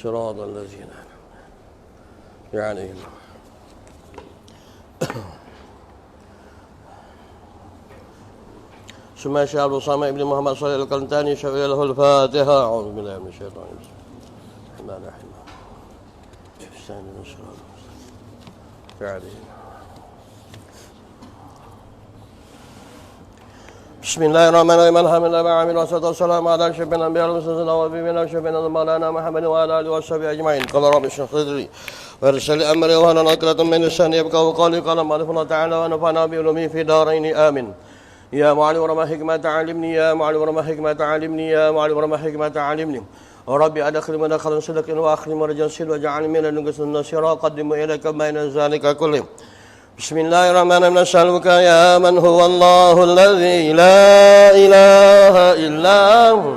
صراط الذين عليهم. ثم شاء أسامة بن محمد صلى الله عليه وسلم له الفاتحة. أعوذ بالله من الشيطان الرجيم. بسم الله الرحمن الرحيم. بسم الله الرحمن الرحيم. الحمد لله والعالمين والصلاة والسلام على أشرف الأنبياء والمرسلين وحبيبنا وشفيعنا مولانا محمد وعلى آله وصحبه أجمعين. قال رب اشرح لي صدري ويسر لي أمري واحلل عقدة من لساني يفقهوا قولي. قال مؤلف الله تعالى ونفعنا بعلومه في دارين آمين. يا معلم رمى حكمة علمني، يا معلم رمى حكمة علمني، يا معلم رمى حكمة علمني. ربي أدخل مدخل صدق وأخرج مرجا صدق واجعلني من لدنك نصيرا أقدم إليك بين ذلك كله. بسم الله الرحمن الرحيم. نسألك يا من هو الله الذي لا إله إلا هو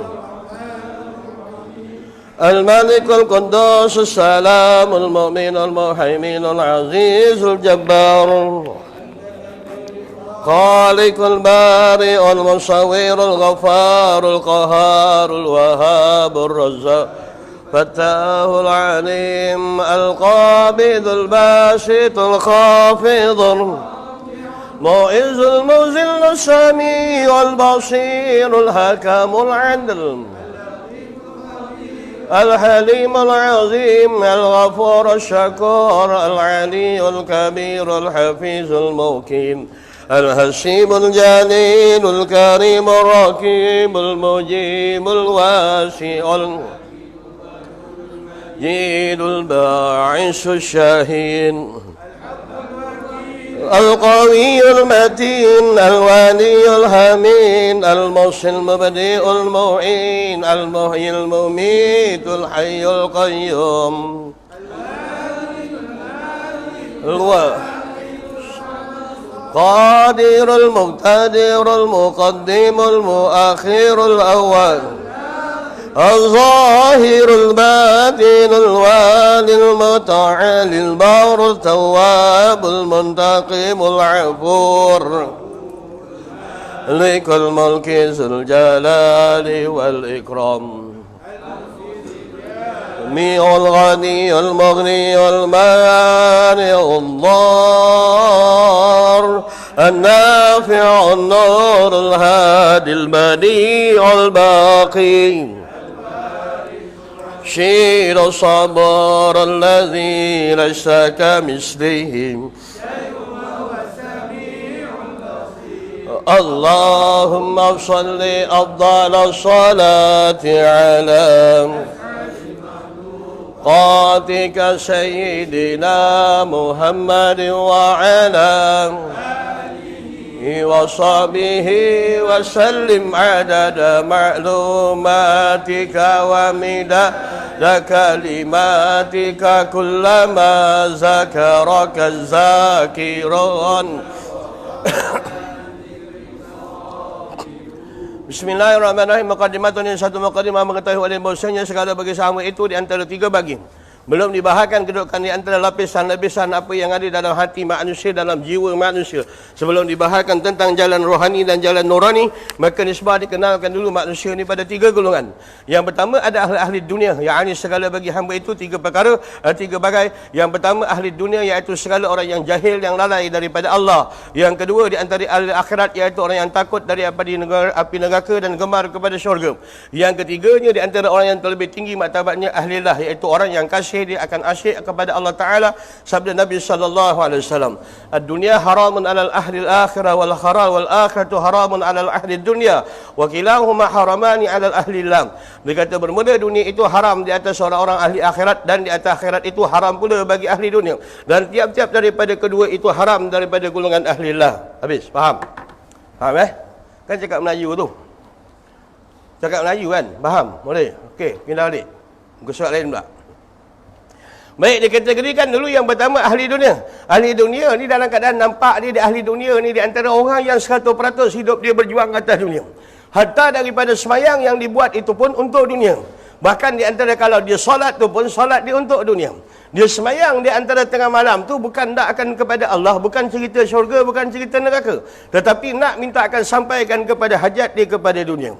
الملك القدوس السلام المؤمن المهيمن العزيز الجبار خالق البارئ المصور الغفار القهار الوهاب الرزاق فتاه العليم القابض الباسط الخافض المعز المذل السميع البصير الحكم العدل الحليم العظيم الغفور الشكور العلي الكبير الحفيظ المقيم الحسيب الجليل الكريم الرقيب المجيب الواسع المجيد الباعث الشهيد القوي المتين الولي الحميد المحسن المبدئ المعين المحيي المميت الحي القيوم قادر المقتدر المقدم المؤخر الأول الظاهر الباطن الوالي المتعالي البار التواب المنتقم العفور لك الملك ذو الجلال والإكرام السميع الغني المغني المانع الضار النافع النور الهادي البديع الباقي شير الصبر الذي ليس كمثله اللهم صل أفضل الصلاة على قاتك سيدنا محمد وعلى آله وصحبه وسلم عدد معلوماتك ومداد كلماتك كلما ذكرك الذاكرون. Bismillahirrahmanirrahim. Muqaddimatun, yang satu muqaddimah mengetahui oleh bahasanya segala bagi sama itu di antara tiga bagi. Belum dibahaskan kedudukan di antara lapisan-lapisan apa yang ada dalam hati manusia, dalam jiwa manusia. Sebelum dibahaskan tentang jalan rohani dan jalan nurani, maka nisbah dikenalkan dulu manusia ini pada tiga golongan. Yang pertama ada ahli-ahli dunia, yakni segala bagi hamba itu tiga perkara, tiga bagai. Yang pertama ahli dunia, iaitu segala orang yang jahil, yang lalai daripada Allah. Yang kedua di antara ahli akhirat, iaitu orang yang takut daripada api neraka dan gemar kepada syurga. Yang ketiganya di antara orang yang terlebih tinggi martabatnya ahlillah, iaitu orang yang kasih, dia akan asyik kepada Allah Ta'ala. Sabda Nabi SAW, ad-dunya haramun alal ahli al-akhirah wal akhiratu haramun alal ahli dunya wa kilahuma haramani alal ahli lam. Dia kata bermula dunia itu haram di atas orang-orang ahli akhirat, dan di atas akhirat itu haram pula bagi ahli dunia, dan tiap-tiap daripada kedua itu haram daripada golongan ahli lah. Habis? Faham? Faham Kan cakap Melayu tu. Cakap Melayu kan? Faham? Boleh? Okey, pindah balik. Muka surat lain pula. Baik, dikategorikan dulu yang pertama ahli dunia. Ahli dunia ni dalam keadaan nampak dia ahli dunia ni di antara orang yang 100% hidup dia berjuang atas dunia. Harta daripada semayang yang dibuat itu pun untuk dunia. Bahkan di antara kalau dia solat tu pun solat dia untuk dunia. Dia semayang di antara tengah malam tu bukan nak akan kepada Allah, bukan cerita syurga, bukan cerita neraka, tetapi nak minta akan sampaikan kepada hajat dia kepada dunia.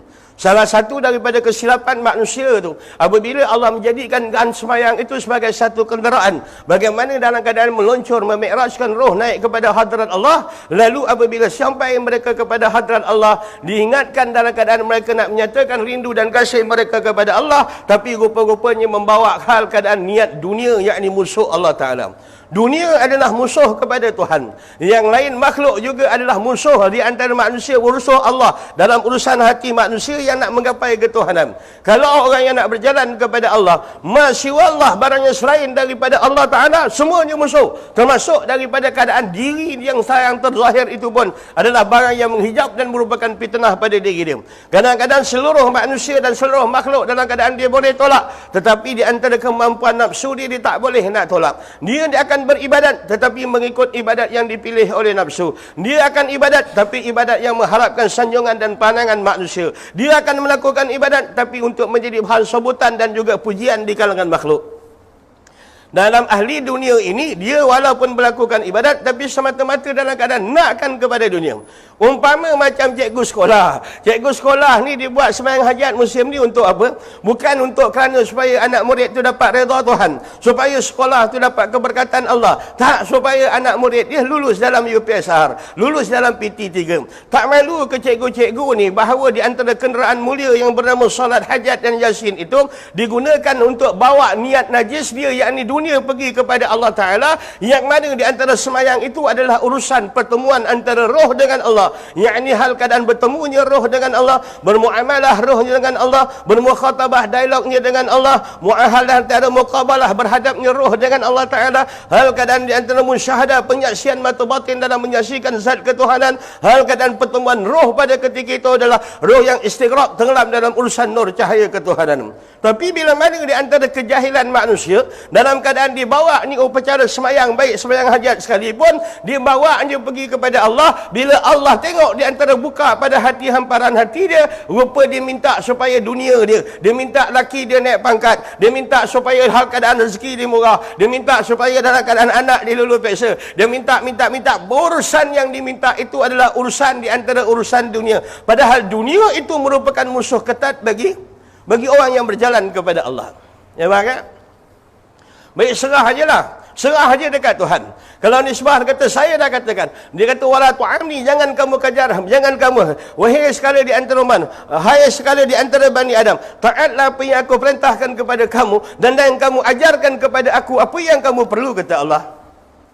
Salah satu daripada kesilapan manusia tu, apabila Allah menjadikan sembahyang itu sebagai satu kenderaan, bagaimana dalam keadaan meluncur, memi'rajkan roh naik kepada hadrat Allah, lalu apabila sampai mereka kepada hadrat Allah, diingatkan dalam keadaan mereka nak menyatakan rindu dan kasih mereka kepada Allah, tapi rupa-rupanya membawa hal keadaan niat dunia, yakni musuh Allah Ta'ala. Dunia adalah musuh kepada Tuhan. Yang lain makhluk juga adalah musuh di antara manusia, musuh Allah dalam urusan hati manusia yang nak menggapai ketuhanan. Kalau orang yang nak berjalan kepada Allah, masyiwallah, barangnya selain daripada Allah Ta'ala, semuanya musuh. Termasuk daripada keadaan diri yang sayang terzahir itu pun adalah barang yang menghijab dan merupakan fitnah pada diri dia. Kadang-kadang seluruh manusia dan seluruh makhluk dalam keadaan dia boleh tolak, tetapi di antara kemampuan nafsu dia tak boleh nak tolak. Dia akan beribadat tetapi mengikut ibadat yang dipilih oleh nafsu. Dia akan ibadat tapi ibadat yang mengharapkan sanjungan dan pandangan manusia. Dia akan melakukan ibadat tapi untuk menjadi bahan sebutan dan juga pujian di kalangan makhluk. Dalam ahli dunia ini, dia walaupun melakukan ibadat tapi semata-mata dalam keadaan nakkan kepada dunia. Umpama macam cikgu sekolah. Cikgu sekolah ni dibuat sembahyang hajat musim ni untuk apa? Bukan untuk kerana supaya anak murid tu dapat redha Tuhan, supaya sekolah tu dapat keberkatan Allah. Tak, supaya anak murid dia lulus dalam UPSR, lulus dalam PT3. Tak malu ke cikgu-cikgu ni bahawa di antara kenderaan mulia yang bernama solat hajat dan yasin itu digunakan untuk bawa niat najis dia, yakni dunia, pergi kepada Allah Ta'ala, yang mana di antara semayang itu adalah urusan pertemuan antara roh dengan Allah, yakni hal keadaan bertemunya roh dengan Allah, bermuamalah rohnya dengan Allah, bermukhatabah dialognya dengan Allah, muahalah antara muqabalah berhadapnya roh dengan Allah Ta'ala, hal keadaan di antara musyahadah, penyaksian mata batin dalam menyaksikan zat ketuhanan, hal keadaan pertemuan roh pada ketika itu adalah roh yang istighraq, tenggelam dalam urusan nur cahaya ketuhanan. Tapi bila mana di antara kejahilan manusia, dalam keadaan dibawa ni upacara semayang, baik semayang hajat sekalipun, dibawa dia pergi kepada Allah. Bila Allah tengok di antara buka pada hati, hamparan hati dia, rupa dia minta supaya dunia dia minta laki dia naik pangkat, dia minta supaya hal keadaan rezeki dia murah, dia minta supaya dalam keadaan anak dia lulus peksa, dia minta. Urusan yang diminta itu adalah urusan di antara urusan dunia, padahal dunia itu merupakan musuh ketat bagi orang yang berjalan kepada Allah. Ya kan? Baik, serah ajalah. Serah aja dekat Tuhan. Kalau nisbah kata, saya dah katakan, dia kata wala tu'amni, jangan kamu kejar, jangan kamu, wahai sekali di antara man, hai sekali di antara Bani Adam, taatlah apa yang aku perintahkan kepada kamu, dan kamu ajarkan kepada aku apa yang kamu perlu, kata Allah.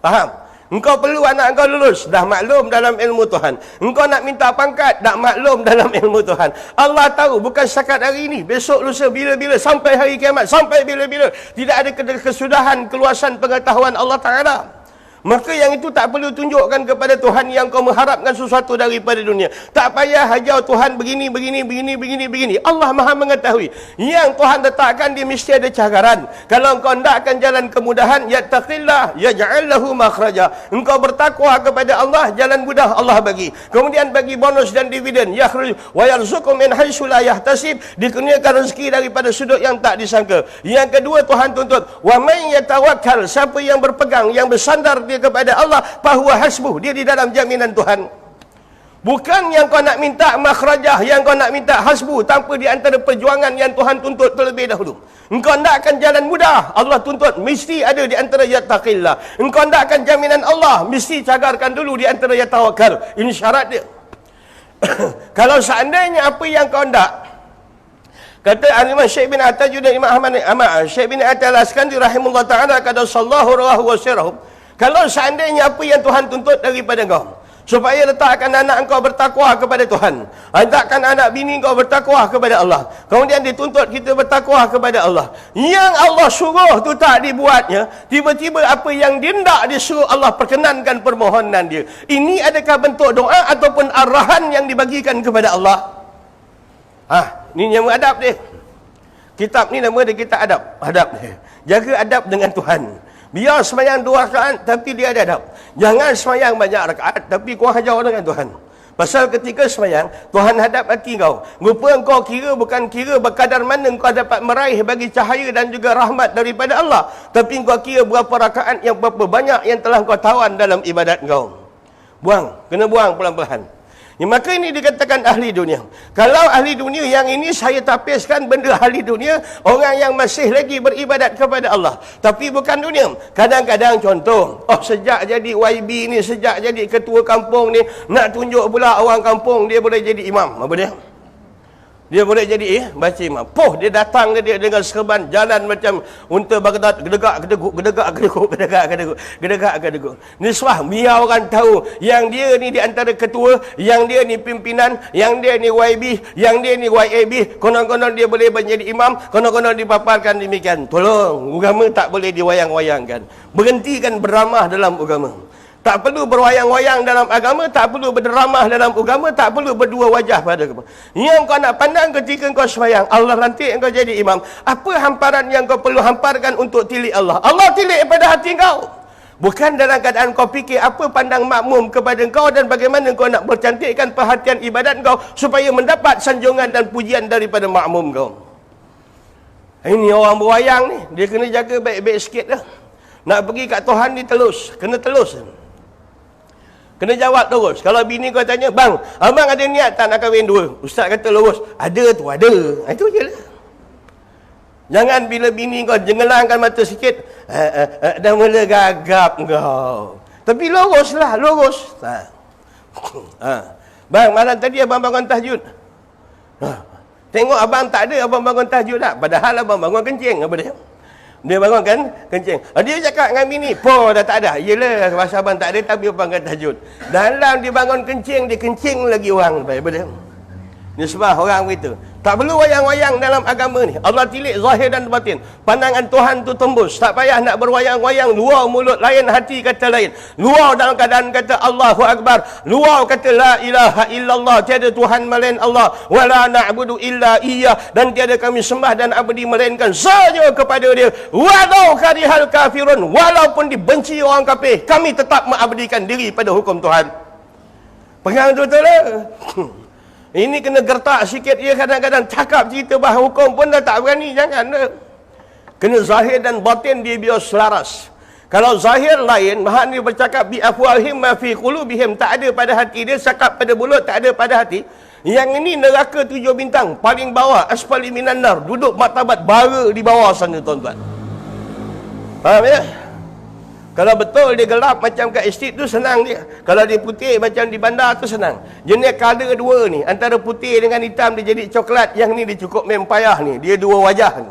Faham? Engkau perlu anak engkau lulus, dah maklum dalam ilmu Tuhan. Engkau nak minta pangkat, dah maklum dalam ilmu Tuhan. Allah tahu, bukan setakat hari ini, besok, lusa, bila-bila, sampai hari kiamat, sampai bila-bila. Tidak ada kesudahan, keluasan pengetahuan Allah Ta'ala. Maka yang itu tak perlu tunjukkan kepada Tuhan yang kau mengharapkan sesuatu daripada dunia. Tak payah hajau Tuhan begini. Allah Maha mengetahui. Yang Tuhan letakkan dia mesti ada cagaran. Kalau engkau hendakkan jalan kemudahan, yattaqillah yaj'al lahu makhraja. Engkau bertakwa kepada Allah, jalan mudah Allah bagi. Kemudian bagi bonus dan dividen. Yakhruj wa yarzuqu min haitsu la yahtasib. Dikurniakan rezeki daripada sudut yang tak disangka. Yang kedua, Tuhan tuntut, wa man yatawakkal, siapa yang berpegang, yang bersandar dia kepada Allah, fahuwa hasbuh, dia di dalam jaminan Tuhan. Bukan yang kau nak minta makhrajah, yang kau nak minta hasbu, tanpa di antara perjuangan yang Tuhan tuntut terlebih dahulu. Engkau hendakkan jalan mudah, Allah tuntut mesti ada di antara yattaqillah. Engkau hendakkan jaminan Allah, mesti cagarkan dulu di antara yatawakkal. Ini syarat dia. Kalau seandainya apa yang kau hendak, kata Imam Syekh bin Atajuddin, Imam Ahmad Syekh bin Al-Askandari rahimahullah ta'ala, kata sallallahu rahu wa sirahum, kalau seandainya apa yang Tuhan tuntut daripada kau, supaya letakkan anak engkau bertakwa kepada Tuhan, letakkan anak bini engkau bertakwa kepada Allah, kemudian dituntut kita bertakwa kepada Allah, yang Allah suruh tu tak dibuatnya, tiba-tiba apa yang dia hendak disuruh Allah perkenankan permohonan dia. Ini adakah bentuk doa ataupun arahan yang dibagikan kepada Allah? Ni nama adab dia. Kitab ni nama dia kitab adab dia. Jaga adab dengan Tuhan. Biar semayang 2 rakaat tapi dia ada adab. Jangan semayang banyak rakaat tapi kau hajar dengan Tuhan. Pasal ketika semayang, Tuhan hadap hati kau. Rupa kau bukan kira berkadar mana kau dapat meraih bagi cahaya dan juga rahmat daripada Allah, tapi kau kira berapa rakaat yang berapa banyak yang telah kau tawan dalam ibadat kau. Kena buang pelan-pelan. Maka ini dikatakan ahli dunia. Kalau ahli dunia yang ini saya tapiskan benda ahli dunia, orang yang masih lagi beribadat kepada Allah. Tapi bukan dunia. Kadang-kadang contoh, sejak jadi YB ni, sejak jadi ketua kampung ni, nak tunjuk pula orang kampung dia boleh jadi imam. Apa dia? Dia boleh jadi baca imam. Dia datang dia dengan serban jalan macam unta Baghdad, gedegak gedeguk. Nisbah biar orang tahu yang dia ni di antara ketua, yang dia ni pimpinan, yang dia ni YB, yang dia ni YAB, konon-konon dia boleh menjadi imam, konon-konon dipaparkan demikian. Tolong, agama tak boleh diwayang-wayangkan. Berhentikan beramah dalam agama. Tak perlu berwayang-wayang dalam agama, tak perlu berderamah dalam agama, tak perlu berdua wajah pada agama. Yang kau nak pandang ketika kau sembahyang, Allah lantik kau jadi imam. Apa hamparan yang kau perlu hamparkan untuk tilik Allah? Allah tilik pada hati kau. Bukan dalam keadaan kau fikir apa pandang makmum kepada kau dan bagaimana kau nak bercantikkan perhatian ibadat kau supaya mendapat sanjungan dan pujian daripada makmum kau. Ini orang berwayang ni, dia kena jaga baik-baik sikit dah. Nak pergi kat Tuhan ni telus, kena telus. Kena jawab terus. Kalau bini kau tanya, bang, abang ada niat tak nak kahwin dua? Ustaz kata lurus, ada tu ada. Itu je lah. Jangan bila bini kau jengelangkan mata sikit, dah mula gagap kau. Tapi luruslah, lurus. Bang, malam tadi abang bangun tahajud. Tengok abang tak ada, abang bangun tahajud tak? Padahal abang bangun kencing. Apa dia? Dia bangun kan kencing. Dia cakap dengan bini, dah tak ada. Yelah, masa abang tak ada tapi abang kan tahajud. Dalam dia bangun kencing, dia kencing lagi orang. Baik, betul. Ni sebab orang begitu. Tak perlu wayang-wayang dalam agama ni. Allah tilik zahir dan batin. Pandangan Tuhan tu tembus. Tak payah nak berwayang-wayang. Luar mulut lain, hati kata lain. Luar dalam keadaan kata Allahu Akbar. Luar kata la ilaha illallah. Tiada Tuhan melain Allah. Wala na'budu illa iyyah. Dan tiada kami sembah dan abdi melainkan sahaja kepada dia. Walau karihal kafirun. Walaupun dibenci orang kafir, kami tetap mengabdikan diri pada hukum Tuhan. Pegang betul-betul lah. Ini kena gertak sikit dia kadang-kadang cakap cerita bahas hukum pun dah tak berani. Jangan. Kena zahir dan batin dia biar selaras. Kalau zahir lain, mahan dia bercakap bi afwahim ma fi qulubihim, tak ada pada hati dia, cakap pada mulut tak ada pada hati. Yang ini neraka 7 bintang, paling bawah, asfali minan nar, duduk martabat bara di bawah sana tuan-tuan. Faham ya? Kalau betul dia gelap macam kat estate tu senang dia. Kalau dia putih macam di bandar tu senang. Jenis color dua ni, antara putih dengan hitam dia jadi coklat, yang ni dia cukup mempayah ni. Dia dua wajah ni.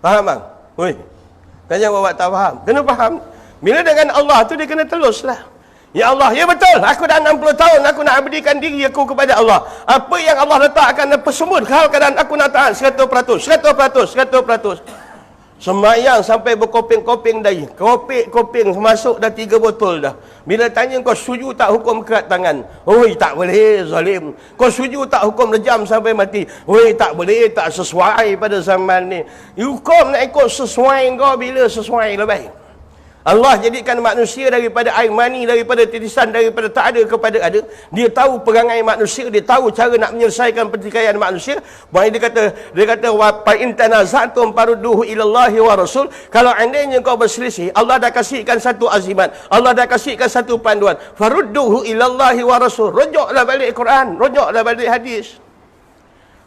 Faham bang? Oi. Tanya bapak tak faham. Kena faham. Bila dengan Allah tu dia kena telus lah. Ya Allah, ya betul. Aku dah 60 tahun aku nak abdikan diri aku kepada Allah. Apa yang Allah letakkan apa semua hal keadaan aku nak tahan 100%, 100%. Sembahyang sampai berkoping-koping dahi. Koping masuk dah 3 botol dah. Bila tanya kau setuju tak hukum kerat tangan? Oi, tak boleh, zalim. Kau setuju tak hukum rejam sampai mati? Oi, tak boleh, tak sesuai pada zaman ni. Hukum nak ikut sesuai kau bila sesuai lebih. Allah jadikan manusia daripada air mani, daripada titisan, daripada tak ada kepada ada. Dia tahu perangai manusia, dia tahu cara nak menyelesaikan pertikaian manusia. Dia kata wa fa in tanazatum farudduhu ilallahi wa rasul. Kalau andainya kau berselisih, Allah dah kasihkan satu azimat, Allah dah kasihkan satu panduan. Farudduhu ilallahi wa rasul. Rujuklah balik Quran, rujuklah balik hadis.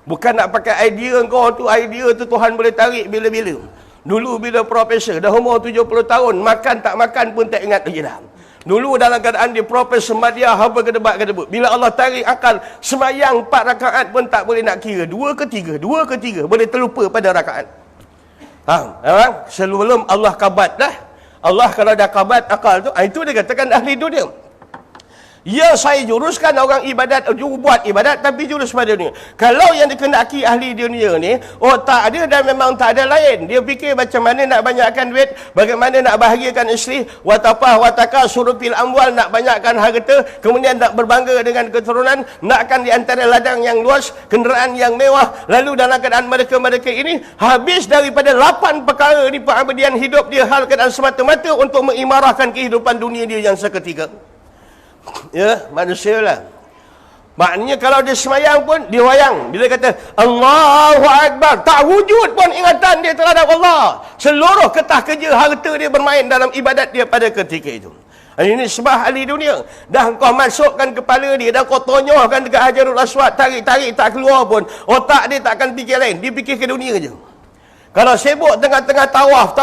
Bukan nak pakai idea kau tu, idea tu Tuhan boleh tarik bila-bila. Dulu bila profesor, dah umur 70 tahun, makan tak makan pun tak ingat lagi dah. Dulu dalam keadaan dia profesor sembahyang, apa kedebak-kedebuk. Bila Allah tarik akal, sembahyang 4 rakaat pun tak boleh nak kira. 2 ke 3, boleh terlupa pada rakaat. Faham? Sebelum Allah kabat dah. Allah kalau dah kabat akal tu, itu dia katakan ahli dunia. Ya, saya juruskan orang ibadat, buat ibadat tapi jurus pada dunia. Kalau yang dikenaki ahli dunia ni, tak ada dan memang tak ada lain. Dia fikir macam mana nak banyakkan duit, bagaimana nak bahagiakan isteri, watapah, wataka, surupil amwal, nak banyakkan harta, kemudian nak berbangga dengan keturunan, nakkan di antara ladang yang luas, kenderaan yang mewah. Lalu dalam keadaan mereka ini, habis daripada 8 perkara di pengabdian hidup dia, hal keadaan semata-mata untuk mengimarahkan kehidupan dunia dia yang seketika. Ya, manusia lah. Maknanya kalau dia semayang pun, dia wayang. Bila kata Allahu Akbar, tak wujud pun ingatan dia terhadap Allah. Seluruh ketah kerja harta dia bermain dalam ibadat dia pada ketika itu. Ini sebab ahli dunia. Dah kau masukkan kepala dia, dah kau tonyohkan dekat Hajarul Aswad, tarik-tarik tak keluar pun, otak dia tak akan fikir lain, dia fikir ke dunia je. Kalau sibuk tengah-tengah tawaf,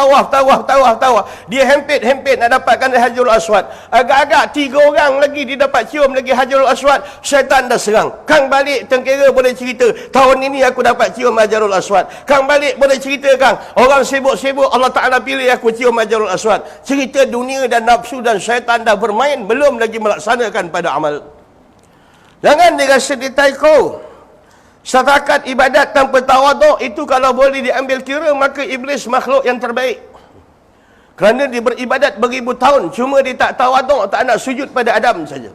dia hempit nak dapatkan Hajarul Aswad. Agak-agak 3 orang lagi dia dapat cium lagi Hajarul Aswad, syaitan dah serang. Kang balik tengkira boleh cerita, tahun ini aku dapat cium Hajarul Aswad. Kang balik boleh cerita, Kang, orang sibuk-sibuk Allah Ta'ala pilih aku cium Hajarul Aswad. Cerita dunia dan nafsu dan syaitan dah bermain, belum lagi melaksanakan pada amal. Jangan dirasa ditaiko. Setakat ibadat tanpa tawaduk itu kalau boleh diambil kira, maka iblis makhluk yang terbaik. Kerana dia beribadat beribu tahun, cuma dia tak tawaduk, tak nak sujud pada Adam saja.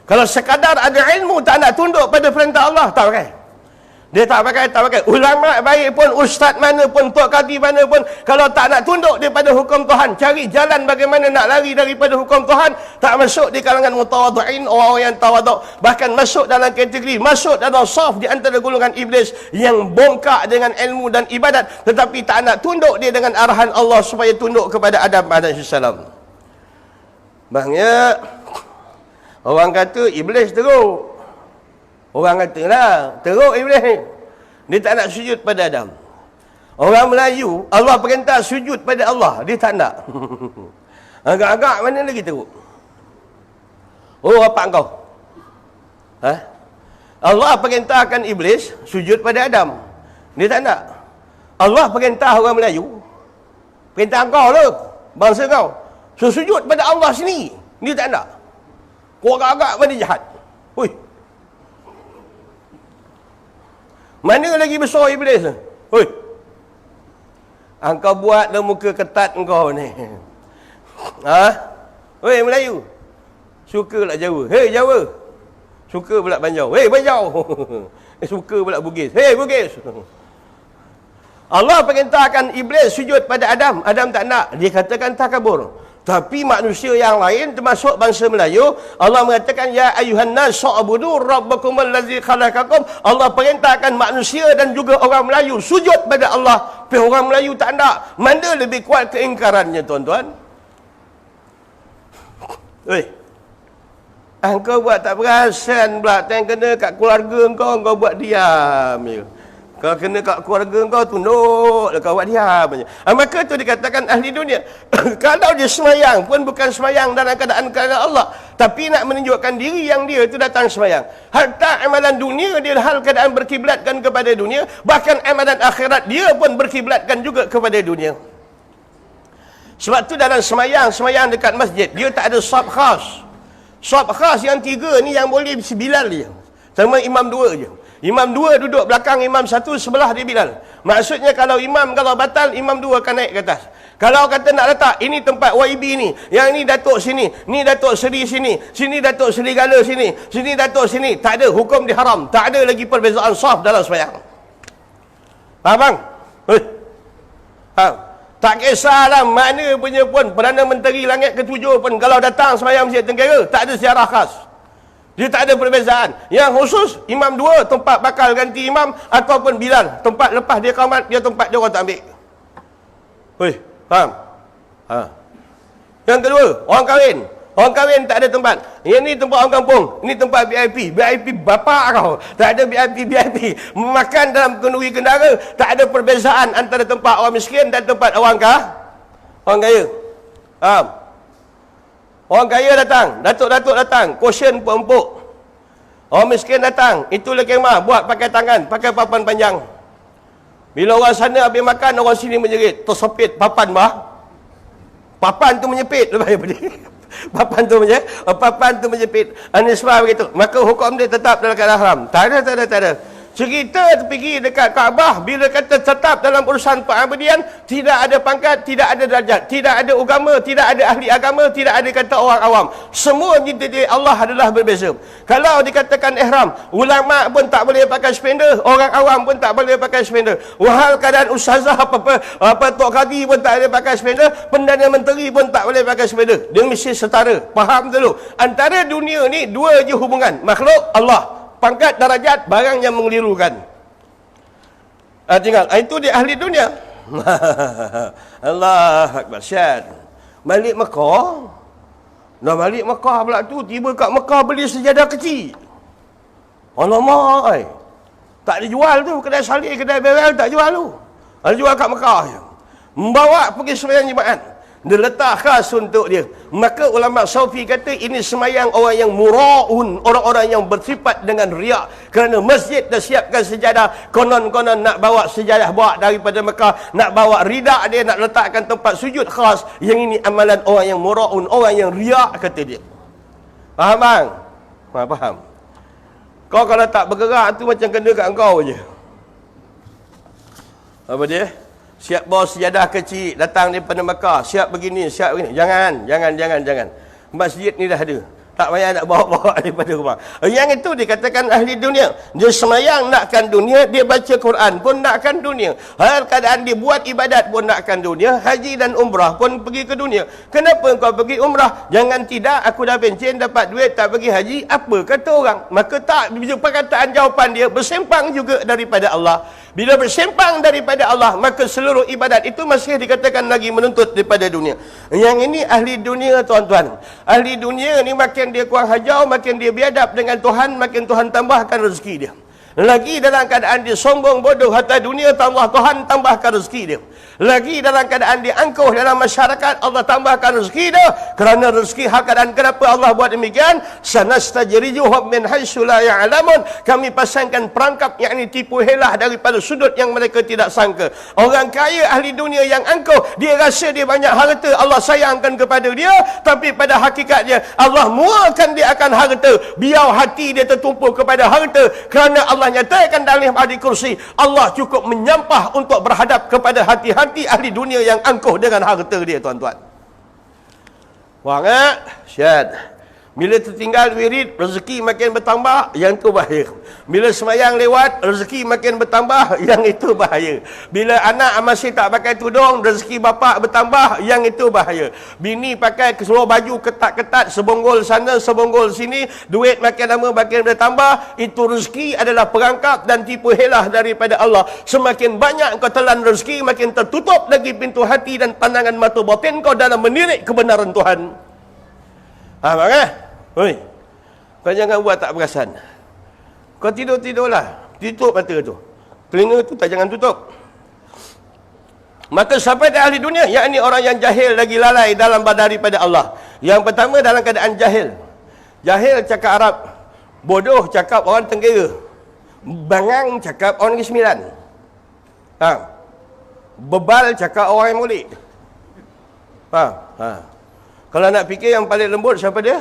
Kalau sekadar ada ilmu, tak nak tunduk pada perintah Allah, tak pakai. Dia tak pakai. Ulama baik pun, ustaz mana pun, tok kadi mana pun, kalau tak nak tunduk daripada hukum Tuhan, cari jalan bagaimana nak lari daripada hukum Tuhan, tak masuk di kalangan mutawadhi'in, orang yang tawaduk. Bahkan masuk dalam kategori, masuk dalam saf di antara golongan iblis yang bongkak dengan ilmu dan ibadat, tetapi tak nak tunduk dia dengan arahan Allah supaya tunduk kepada Adam AS. Bangnya orang kata iblis teruk. Orang kata lah, teruk iblis ni. Dia tak nak sujud pada Adam. Orang Melayu, Allah perintah sujud pada Allah, dia tak nak. Agak-agak mana lagi teruk? Oh, apa kau? Allah perintahkan iblis sujud pada Adam, dia tak nak. Allah perintah orang Melayu, perintah kau tu, bangsa kau, sujud pada Allah sendiri, dia tak nak. Kau agak-agak mana jahat? Hui. Mana lagi besar iblis? Oi. Engkau buat dah muka ketat engkau ni. Oi Melayu. Suka pula Jawa. Hei Jawa. Suka pula Banjau. Hei Banjau. Suka pula Bugis. Hei Bugis. Allah perintahkan iblis sujud pada Adam. Adam tak nak. Dia katakan takabur. Tapi manusia yang lain termasuk bangsa Melayu, Allah mengatakan ya ayuhan nas sa'budu rabbakumul ladzi khalaqakum. Allah perintahkan manusia dan juga orang Melayu sujud pada Allah. Tapi orang Melayu tak nak. Mana lebih kuat keingkarannya, tuan-tuan? Oi. Engkau buat tak perasan pula, yang kena kat keluarga engkau buat diam je. Kalau kena kat keluarga kau, tunduk kau buat diam je. Maka tu dikatakan ahli dunia. Kalau dia semayang pun bukan semayang dalam keadaan Allah, tapi nak menunjukkan diri yang dia itu datang semayang. Harta amalan dunia dia hal keadaan berkiblatkan kepada dunia, bahkan amalan akhirat dia pun berkiblatkan juga kepada dunia. Sebab tu dalam semayang dekat masjid, dia tak ada saf khas. Saf khas yang 3 ni yang boleh Bilal dia, sama imam 2 je. Imam 2 duduk belakang imam 1, sebelah dia Bilal. Maksudnya kalau batal, imam 2 akan naik ke atas. Kalau kata nak letak, ini tempat YB ni, yang ni Datuk sini, ni Datuk Seri sini, sini Datuk Serigala sini, sini Datuk sini, tak ada, hukum diharam. Tak ada lagi perbezaan saf dalam sembahyang. Faham bang? Tak kisahlah mana punya pun, Perdana Menteri langit ke-7 pun, kalau datang sembahyang Masjid Tenggara, tak ada sejarah khas. Dia tak ada perbezaan. Yang khusus, imam 2 tempat bakal ganti imam, ataupun Bilal tempat lepas dia qamat, dia tempat dia orang tak ambil. Faham? Yang kedua, orang kahwin. Orang kahwin tak ada tempat. Yang ni tempat orang kampung, ini tempat VIP. VIP bapak kau. Tak ada VIP. Makan dalam kenduri kendara, tak ada perbezaan antara tempat orang miskin dan tempat orang kaya. Faham? Orang kaya datang, datuk-datuk datang, cushion empuk. Orang miskin datang, itulah kemah, buat pakai tangan, pakai papan panjang. Bila orang sana habis makan, orang sini menjerit, tersepit papan papan tu menyepit. Papan tu menyepit. Ini sebab begitu. Maka hukum dia tetap dalam keadaan haram. Tak ada. Cerita pergi dekat Kaabah, bila kata tetap dalam urusan perabdian, tidak ada pangkat, tidak ada darjat, tidak ada agama, tidak ada ahli agama, tidak ada kata orang awam. Semua di Allah adalah berbeza. Kalau dikatakan ihram, ulama pun tak boleh pakai spender, orang awam pun tak boleh pakai spender. Wahal keadaan ustazah apa tok kadi pun tak boleh pakai spender, Perdana Menteri pun tak boleh pakai spender. Dia mesti setara. Faham dulu. Antara dunia ni dua je hubungan, makhluk Allah. Pangkat, darajat, barang yang mengelirukan. Tinggal. Itu dia ahli dunia. Allah Akbar. Syad. Balik Mekah. Dah balik Mekah pula tu, tiba kat Mekah beli sejadah kecil. Alamak, tak dijual tu, kedai salih, kedai berel tak jual tu. Ada jual kat Mekah je. Membawa pergi sembahyang Jumaat. Dia letak khas untuk dia. Maka ulama Sufi kata ini sembahyang orang yang mura'un, orang-orang yang bersifat dengan riak. Kerana masjid dah siapkan sejadah, konon-konon nak bawa sejadah bawa daripada Mekah, nak bawa ridak dia, nak letakkan tempat sujud khas. Yang ini amalan orang yang mura'un, orang yang riak, kata dia. Faham bang? Faham. Kau kalau tak bergerak tu macam kena kat kau je. Apa dia? Siap bawa sejadah kecil datang daripada Mekah, siap begini, siap begini. Jangan. Masjid ni dah ada. Tak payah nak bawa-bawa daripada rumah. Yang itu dikatakan ahli dunia. Dia semayang nakkan dunia, dia baca Quran pun nakkan dunia. Hal keadaan dia buat ibadat pun nakkan dunia, haji dan umrah pun pergi ke dunia. Kenapa kau pergi umrah? Jangan tidak, aku dah pencen dapat duit tak pergi haji, apa kata orang? Maka tak, perkataan jawapan dia bersempang juga daripada Allah. Bila bersempang daripada Allah, maka seluruh ibadat itu masih dikatakan lagi menuntut daripada dunia. Yang ini ahli dunia, tuan-tuan. Ahli dunia ni makin dia kurang hajau, makin dia biadab dengan Tuhan, makin Tuhan tambahkan rezeki dia. Lagi dalam keadaan dia sombong, bodoh, harta dunia, tambah Tuhan tambahkan rezeki dia. Lagi dalam keadaan dia angkuh dalam masyarakat, Allah tambahkan rezeki dia. Kerana rezeki hak keadaan, kenapa Allah buat demikian? Sanastajrijuhum min haitsu la ya'lamun. Kami pasangkan perangkap, yakni tipu helah daripada sudut yang mereka tidak sangka. Orang kaya ahli dunia yang angkuh, dia rasa dia banyak harta, Allah sayangkan kepada dia, tapi pada hakikatnya Allah muakan dia akan harta. Biar hati dia tertumpu kepada harta, kerana Allah nyatakan dalam hadis kursi, Allah cukup menyampah untuk berhadap kepada hati-hati ahli dunia yang angkuh dengan harta dia, tuan-tuan. Faham tak? Syad. Bila tertinggal wirid, rezeki makin bertambah, yang itu bahaya. Bila semayang lewat, rezeki makin bertambah, yang itu bahaya. Bila anak masih tak pakai tudung, rezeki bapa bertambah, yang itu bahaya. Bini pakai seluruh baju ketat-ketat, sebonggol sana, sebonggol sini, duit makin lama makin bertambah, itu rezeki adalah perangkap dan tipu helah daripada Allah. Semakin banyak kau telan rezeki, makin tertutup lagi pintu hati dan pandangan mata batin kau dalam menirik kebenaran Tuhan. Faham kan? Oi. Kau jangan buat tak perasan. Kau tidur-tidurlah. Tutup mata tu. Telinga tu tak jangan tutup. Maka sampai di ahli dunia, yakni orang yang jahil lagi lalai dalam daripada Allah. Yang pertama dalam keadaan jahil. Jahil cakap Arab. Bodoh cakap orang Tenggara. Bangang cakap orang Negeri Sembilan. Bebal cakap orang Molek. Kalau nak fikir yang paling lembut siapa dia?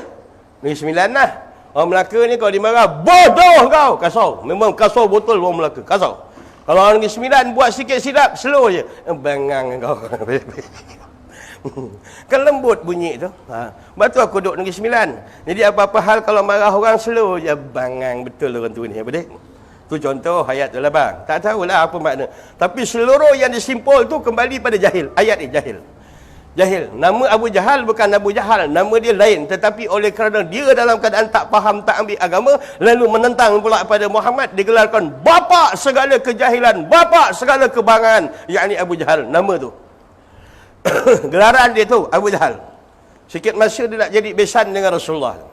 Negeri Sembilan lah. Orang Melaka ni kalau dimarah, bodoh kau. Kasau. Memang kasau betul orang Melaka. Kasau. Kalau orang Negeri Sembilan buat sikit silap, slow je. Bangang kau. Kan lembut bunyi tu. Sebab tu aku duduk Negeri Sembilan. Jadi apa-apa hal kalau marah orang, slow je. Bangang betul orang tu ni. Apa dia? Tu contoh ayat tu lah bang. Tak tahulah apa makna. Tapi seluruh yang disimpul tu kembali pada jahil. Ayat ni jahil. Jahil. Nama Abu Jahal bukan Abu Jahal. Nama dia lain. Tetapi oleh kerana dia dalam keadaan tak faham, tak ambil agama, lalu menentang pula pada Muhammad, digelarkan bapa segala kejahilan, bapa segala kebangan, yakni Abu Jahal. Nama tu. Gelaran dia tu, Abu Jahal. Sikit masa dia nak jadi besan dengan Rasulullah.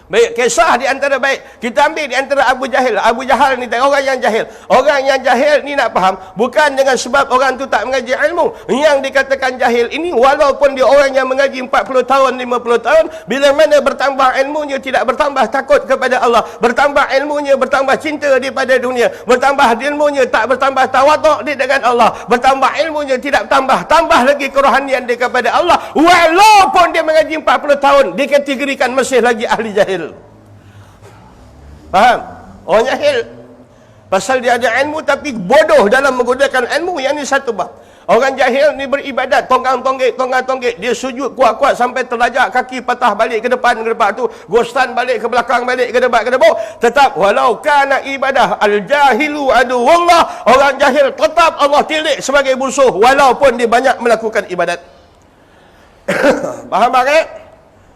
Baik, kisah di antara baik. Kita ambil di antara Abu Jahil. Abu Jahal ni orang yang jahil. Orang yang jahil ni nak faham, bukan dengan sebab orang tu tak mengaji ilmu. Yang dikatakan jahil ini, walaupun dia orang yang mengaji 40 tahun, 50 tahun, bila mana bertambah ilmunya tidak bertambah takut kepada Allah. Bertambah ilmunya, bertambah cinta daripada dunia. Bertambah ilmunya, tak bertambah tawaduk dia dengan Allah. Bertambah ilmunya, tidak tambah lagi kerohanian dia kepada Allah. Walaupun dia mengaji 40 tahun, dikategorikan masih lagi ahli jahil. Faham? Orang jahil pasal dia ada ilmu tapi bodoh dalam menggunakan ilmu. Yang ni satu bab. Orang jahil ni beribadat tonggang-tonggek, dia sujud kuat-kuat sampai terlajak, kaki patah balik ke depan tu, gostan balik ke belakang, balik ke depan tetap walau kana ibadah al-jahilu aduwallah, orang jahil tetap Allah tilik sebagai musuh walaupun dia banyak melakukan ibadat. Faham tak?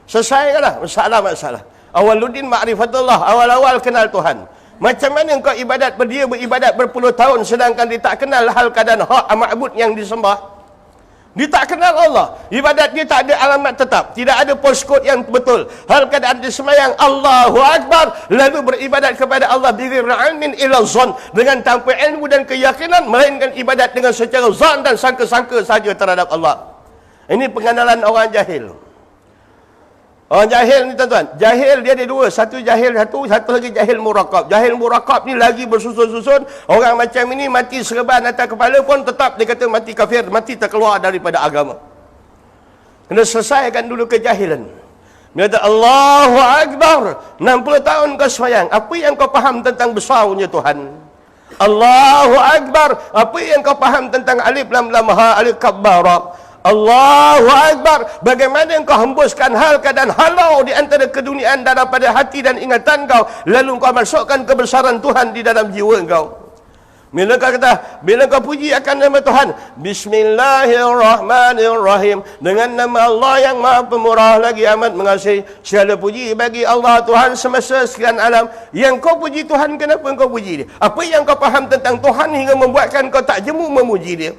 Selesai kan lah masalah. Awaluddin ma'rifatullah, awal-awal kenal Tuhan. Macam mana engkau beribadat berpuluh tahun sedangkan dia tak kenal hal keadaan hak ma'bud yang disembah? Dia tak kenal Allah. Ibadat dia tak ada alamat tetap. Tidak ada postcode yang betul. Hal keadaan dia semayang Allahu Akbar, lalu beribadat kepada Allah bighairi ilmin illa zon, dengan tanpa ilmu dan keyakinan, melainkan ibadat dengan secara zon dan sangka-sangka saja terhadap Allah. Ini pengenalan orang jahil. Orang jahil ni tuan-tuan, jahil dia ada dua. Satu jahil satu lagi jahil murakab. Jahil murakab ni lagi bersusun-susun. Orang macam ini mati serban atas kepala pun tetap dia kata mati kafir, mati terkeluar daripada agama. Kena selesaikan dulu kejahilan. Dia kata Allahu Akbar, 60 tahun kau sembahyang, apa yang kau faham tentang besarnya Tuhan? Allahu Akbar, apa yang kau faham tentang alif lam lam ha alif kabbara? Allahu Akbar, bagaimana engkau hembuskan hal keadaan halau di antara keduniaan daripada hati dan ingatan kau, lalu engkau masukkan kebesaran Tuhan di dalam jiwa engkau. Bila kau puji akan nama Tuhan, Bismillahirrahmanirrahim, dengan nama Allah yang Maha Pemurah lagi amat mengasihi, segala puji bagi Allah Tuhan semesta sekian alam. Yang kau puji Tuhan, kenapa kau puji dia? Apa yang kau faham tentang Tuhan hingga membuatkan kau tak jemu memuji dia?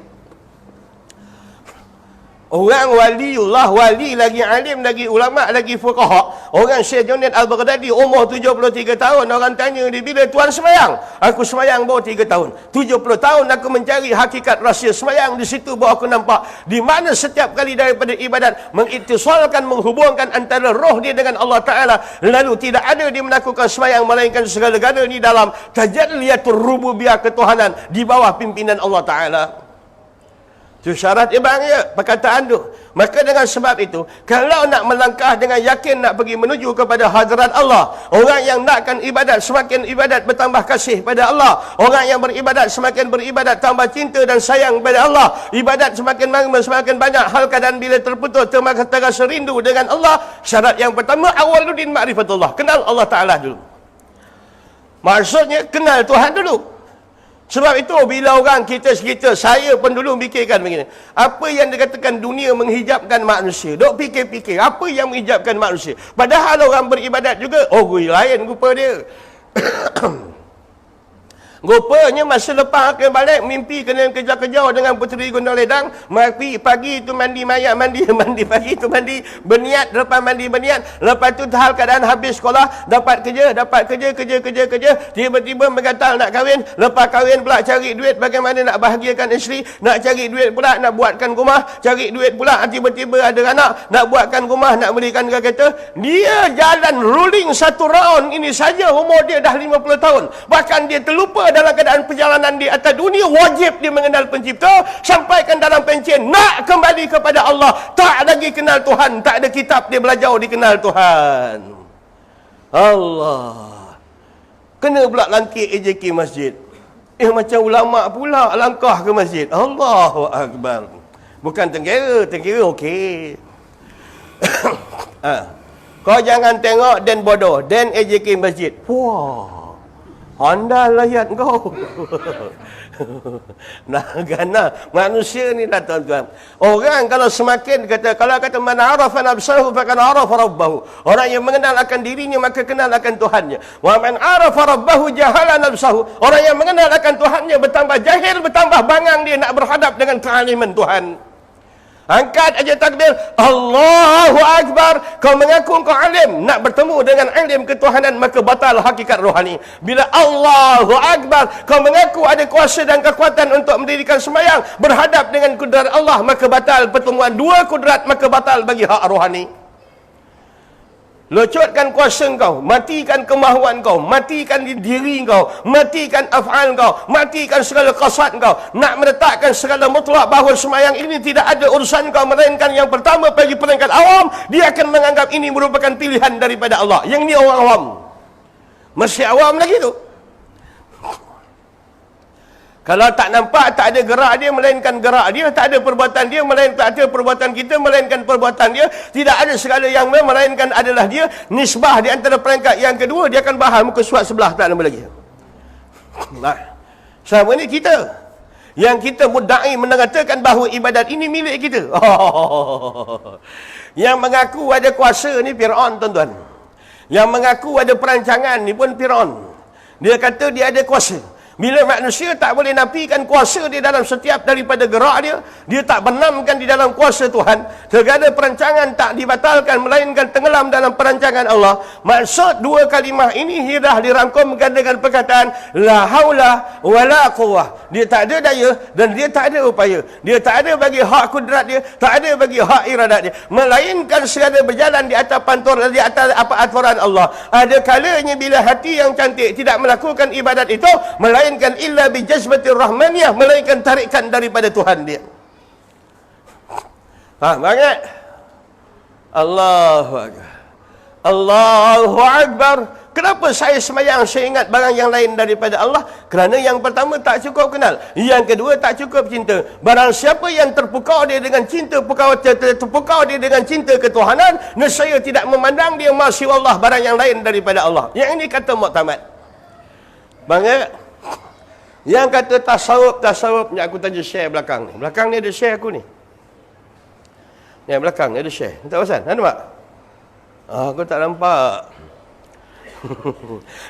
Orang waliullah, wali lagi alim, lagi ulama, lagi fuqaha. Orang Syekh Junaid Al-Baghdadi umur 73 tahun. Orang tanya dia, bila Tuan semayang? Aku semayang baru 3 tahun. 70 tahun aku mencari hakikat rahsia semayang. Di situ baru aku nampak di mana setiap kali daripada ibadat mengittisalkan, menghubungkan antara roh dia dengan Allah Ta'ala. Lalu tidak ada dia melakukan semayang melainkan segala-gala ni dalam tajalliyatul rububiyah ketuhanan di bawah pimpinan Allah Ta'ala. Itu syarat ibadah, perkataan tu. Maka dengan sebab itu, kalau nak melangkah dengan yakin nak pergi menuju kepada hadrat Allah, orang yang nakkan ibadat, semakin ibadat bertambah kasih pada Allah. Orang yang beribadat, semakin beribadat tambah cinta dan sayang pada Allah. Ibadat semakin banyak, hal keadaan bila terputus, terasa rindu dengan Allah. Syarat yang pertama, awaluddin ma'rifatullah, kenal Allah Ta'ala dulu. Maksudnya, kenal Tuhan dulu. Sebab itu bila orang kita, saya pun dulu fikirkan begini, apa yang dikatakan dunia menghijabkan manusia, dok fikir-fikir apa yang menghijabkan manusia, padahal orang beribadat juga, lain rupa dia. Rupanya masa lepas akan balik, mimpi kena kejar-kejar dengan puteri Gondol Ledang. Pagi tu mandi mayat, mandi pagi tu mandi, berniat, lepas mandi berniat, lepas tu hal keadaan habis sekolah, dapat kerja, tiba-tiba menggatal nak kahwin, lepas kahwin pula cari duit bagaimana nak bahagiakan isteri, nak cari duit pula nak buatkan rumah, cari duit pula tiba-tiba ada anak, nak buatkan rumah, nak belikan kereta. Dia jalan ruling satu round ini saja, umur dia dah 50 tahun. Bahkan dia terlupa dalam keadaan perjalanan di atas dunia, wajib dia mengenal pencipta, sampaikan dalam pencen nak kembali kepada Allah, tak lagi kenal Tuhan, tak ada kitab dia belajar dikenal Tuhan. Allah kena pula lantik AJK masjid, macam ulama pula langkah ke masjid. Allahu Akbar. Bukan tengkira okey. Kau jangan tengok dan bodoh dan AJK masjid. Wah, anda layat kau. Gana manusia ni lah tuan-tuan. Orang kalau semakin kalau kata man arafa nafsahu faqad arafa rabbahu. Orang yang mengenal akan dirinya maka kenal akan Tuhannya. Wa man arafa rabbahu jahala nafsahu. Orang yang mengenal akan Tuhannya bertambah jahil, bertambah bangang dia nak berhadap dengan kealiman Tuhan. Angkat aja takbir, Allahu Akbar. Kau mengaku kau alim, nak bertemu dengan alim ketuhanan, maka batal hakikat rohani. Bila Allahu Akbar, kau mengaku ada kuasa dan kekuatan untuk mendirikan sembahyang, berhadap dengan kudrat Allah, maka batal pertemuan dua kudrat, maka batal bagi hak rohani. Locotkan kuasa kau, matikan kemahuan kau, matikan diri kau, matikan af'al kau, matikan segala qasad kau, nak meletakkan segala mutlak bahawa sembahyang ini tidak ada urusan kau, melainkan yang pertama bagi peringkat awam, dia akan menganggap ini merupakan pilihan daripada Allah. Yang ni orang awam, masih awam lagi tu. Kalau tak nampak, tak ada gerak dia, melainkan gerak dia, tak ada perbuatan dia, melainkan tak ada perbuatan kita, melainkan perbuatan dia, tidak ada segala yang melainkan adalah dia. Nisbah di antara perangkat yang kedua, dia akan bahas muka surat sebelah, tak lama lagi. Nah, sama ni kita yang kita mudda'i mengatakan bahawa ibadat ini milik kita. Yang mengaku ada kuasa ni Fir'aun tuan-tuan. Yang mengaku ada perancangan ni pun Fir'aun. Dia kata dia ada kuasa. Bila manusia tak boleh nafikan kuasa dia dalam setiap daripada gerak dia, dia tak benamkan di dalam kuasa Tuhan, segala perancangan tak dibatalkan melainkan tenggelam dalam perancangan Allah. Maksud dua kalimah ini dah dirangkumkan dengan perkataan la haula wala quwwah. Dia tak ada daya dan dia tak ada upaya. Dia tak ada bagi hak kudrat dia, tak ada bagi hak iradat dia, melainkan segala berjalan di atas panturan, di atas apa aturan Allah. Ada kalanya bila hati yang cantik tidak melakukan ibadat itu, melainkan illa bi jazbatir rahmaniyah, melainkan tarikan daripada Tuhan dia. Banget. Allahu Akbar. Allahu Akbar. Kenapa saya semayang saya ingat barang yang lain daripada Allah? Kerana yang pertama tak cukup kenal, yang kedua tak cukup cinta. Barang siapa yang terpukau dia dengan cinta, terpukau dia dengan cinta ketuhanan, nescaya tidak memandang dia masih Allah barang yang lain daripada Allah. Yang ini kata Muktamad. Banget. Yang kata tasawuf ni aku tanya share belakang ni. Belakang ni ada share aku ni. Ni belakang ni ada share. Tak pasal? Ada tak? Aku tak nampak.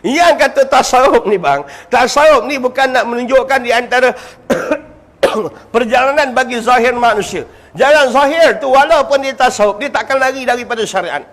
Yang kata tasawuf ni bang, tasawuf ni bukan nak menunjukkan di antara perjalanan bagi zahir manusia. Jalan zahir tu walaupun dia tasawuf, dia takkan lari daripada syariat.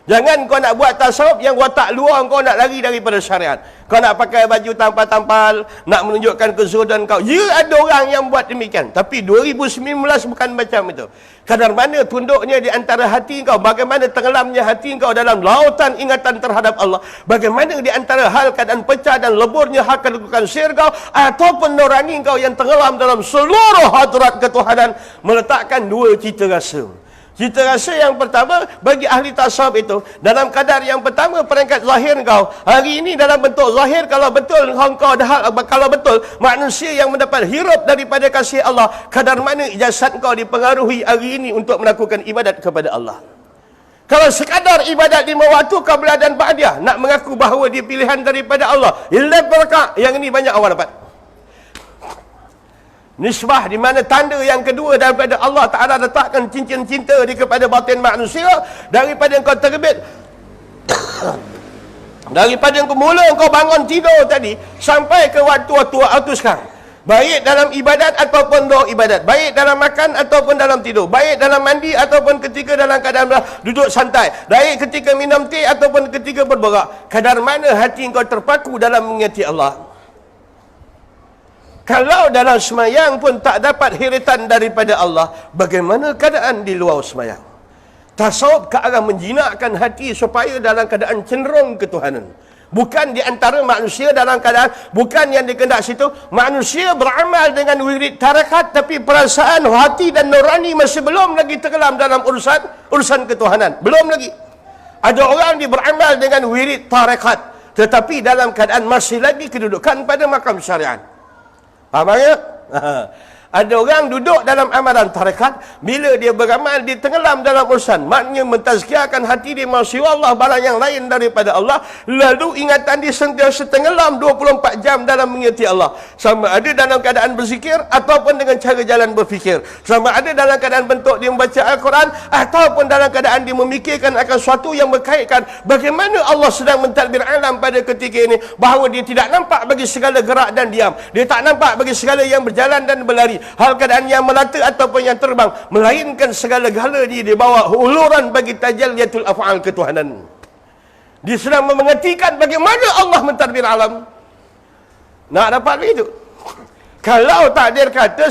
Jangan kau nak buat tasawuf yang watak luar kau nak lari daripada syariat. Kau nak pakai baju tampal-tampal, nak menunjukkan kezuhudan kau. Ya, ada orang yang buat demikian. Tapi 2019 bukan macam itu. Kadar mana tunduknya di antara hati kau, bagaimana tenggelamnya hati kau dalam lautan ingatan terhadap Allah, bagaimana di antara hal keadaan pecah dan leburnya hak kedudukan sir kau, ataupun nurani kau yang tenggelam dalam seluruh hadrat ketuhanan, meletakkan dua cita rasa. Cita rasa yang pertama bagi ahli tasawuf itu, dalam kadar yang pertama peringkat zahir kau hari ini dalam bentuk zahir, kalau betul kalau betul manusia yang mendapat hirup daripada kasih Allah, kadar mana jasad kau dipengaruhi hari ini untuk melakukan ibadat kepada Allah. Kalau sekadar ibadat 5 waktu qabla dan ba'diyah, nak mengaku bahawa dia pilihan daripada Allah, illa barakah, yang ini banyak awak dapat. Nisbah di mana tanda yang kedua daripada Allah Ta'ala letakkan cincin cinta di kepada batin manusia, daripada engkau terbit daripada engkau mula engkau bangun tidur tadi sampai ke waktu sekarang, baik dalam ibadat ataupun doa ibadat, baik dalam makan ataupun dalam tidur, baik dalam mandi ataupun ketika dalam keadaan duduk santai, baik ketika minum teh ataupun ketika bergerak, kadar mana hati engkau terpaku dalam mengingati Allah. Kalau dalam semayang pun tak dapat hiritan daripada Allah, bagaimana keadaan di luar semayang? Tasawuf ke arah menjinakkan hati supaya dalam keadaan cenderung ketuhanan. Bukan di antara manusia dalam keadaan, bukan yang dikendak situ, manusia beramal dengan wirid tarikat, tapi perasaan hati dan nurani masih belum lagi tenggelam dalam urusan ketuhanan. Belum lagi. Ada orang dia beramal dengan wirid tarikat, tetapi dalam keadaan masih lagi kedudukan pada makam syariat. Faham tak? Ada orang duduk dalam amalan tarekat, bila dia beramal, dia tenggelam dalam urusan, maknanya mentazkiahkan hati dia masih Allah barang yang lain daripada Allah, lalu ingatan dia sentiasa tenggelam 24 jam dalam mengingati Allah, sama ada dalam keadaan berzikir ataupun dengan cara jalan berfikir, sama ada dalam keadaan bentuk dia membaca Al-Quran ataupun dalam keadaan dia memikirkan akan sesuatu yang berkaitan bagaimana Allah sedang mentadbir alam pada ketika ini, bahawa dia tidak nampak bagi segala gerak dan diam, dia tak nampak bagi segala yang berjalan dan berlari, hal keadaan yang melata ataupun yang terbang, melainkan segala-gala dia dibawa uluran bagi tajalliyatul af'al ketuhanan. Dia sedang mengertikan bagaimana Allah mentadbir alam. Nak dapat begitu? Kalau takdir kata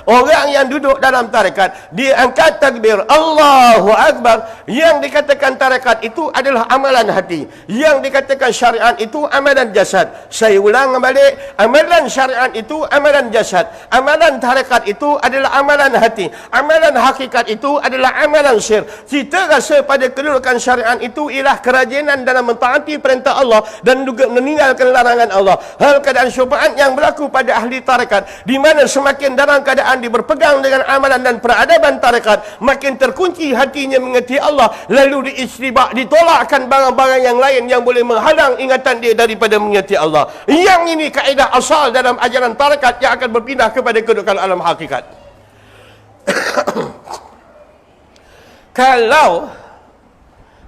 orang yang duduk dalam tarekat, dia angkat takbir Allahu Akbar, yang dikatakan tarekat itu adalah amalan hati, yang dikatakan syariat itu amalan jasad. Saya ulang balik, amalan syariat itu amalan jasad, amalan tarekat itu adalah amalan hati, amalan hakikat itu adalah amalan sir. Cita rasa pada kedudukan syariat itu ialah kerajinan dalam mentaati perintah Allah dan juga meninggalkan larangan Allah. Hal keadaan syubhat yang berlaku pada ahli tarekat, di mana semakin dalam keadaan dia berpegang dengan amalan dan peradaban tarekat, makin terkunci hatinya mengerti Allah, lalu diistibak, ditolakkan barang-barang yang lain yang boleh menghalang ingatan dia daripada mengerti Allah. Yang ini kaedah asal dalam ajaran tarekat yang akan berpindah kepada kedudukan alam hakikat.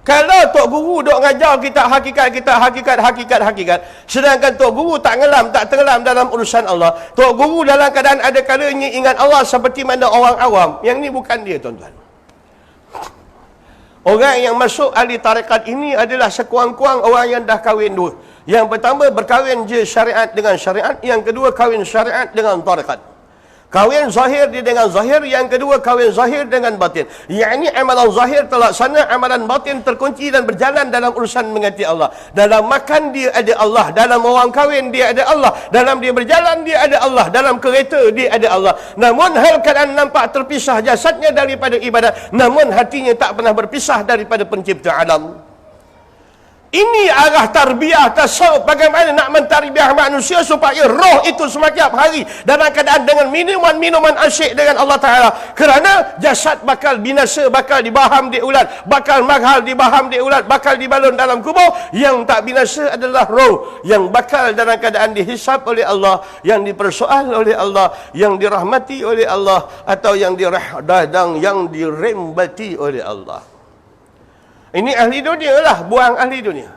Kalau tok guru dok ngajar kita hakikat, sedangkan tok guru tak tenggelam dalam urusan Allah. Tok guru dalam keadaan ada kalanya ingat Allah seperti mana orang awam. Yang ni bukan dia, tuan-tuan. Orang yang masuk ahli tarekat ini adalah sekurang-kurang orang yang dah kahwin dua. Yang pertama berkahwin je syariat dengan syariat, yang kedua kahwin syariat dengan tarekat. Kahwin zahir dia dengan zahir, yang kedua kahwin zahir dengan batin. Yakni amalan zahir terlaksana, amalan batin terkunci dan berjalan dalam urusan mengasihi Allah. Dalam makan dia ada Allah, dalam orang kahwin dia ada Allah, dalam dia berjalan dia ada Allah, dalam kereta dia ada Allah. Namun hal keadaan nampak terpisah jasadnya daripada ibadat, namun hatinya tak pernah berpisah daripada pencipta alam. Ini arah tarbiyah tasawuf, bagaimana nak mentarbiah manusia supaya roh itu semakin hari dalam keadaan dengan minuman asyik dengan Allah Ta'ala. Kerana jasad bakal binasa, bakal dibaham di ulat, bakal mahal dibaham di ulat, bakal dibalun dalam kubur. Yang tak binasa adalah roh yang bakal dalam keadaan dihisab oleh Allah, yang dipersoal oleh Allah, yang dirahmati oleh Allah, atau yang dirembati oleh Allah. Ini ahli dunia lah, buang ahli dunia.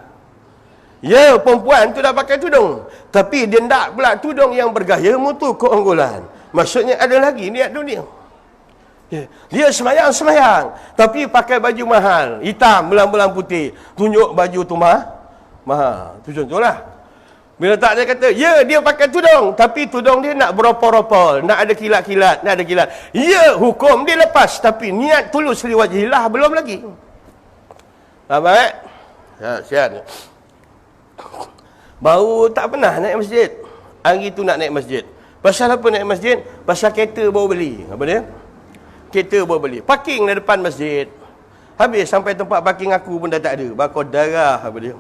Ya, perempuan tu dah pakai tudung, tapi dia tak pula tudung yang bergaya mutu keunggulan. Maksudnya ada lagi niat dunia. Ya. Dia semayang, tapi pakai baju mahal, hitam, belang-belang putih. Tunjuk baju tu mahal. Tu contohlah. Bila tak dia kata, ya dia pakai tudung, tapi tudung dia nak beropol-opol, nak ada kilat-kilat, Ya, hukum dia lepas, tapi niat tulus liwajhillah belum lagi. Faham tak? Sian. Baru tak pernah naik masjid. Hari tu nak naik masjid. Pasal apa naik masjid? Pasal kereta baru beli. Apa dia? Kereta baru beli. Parking di depan masjid. Habis sampai tempat parking aku pun dah tak ada. Bakar darah. Apa dia?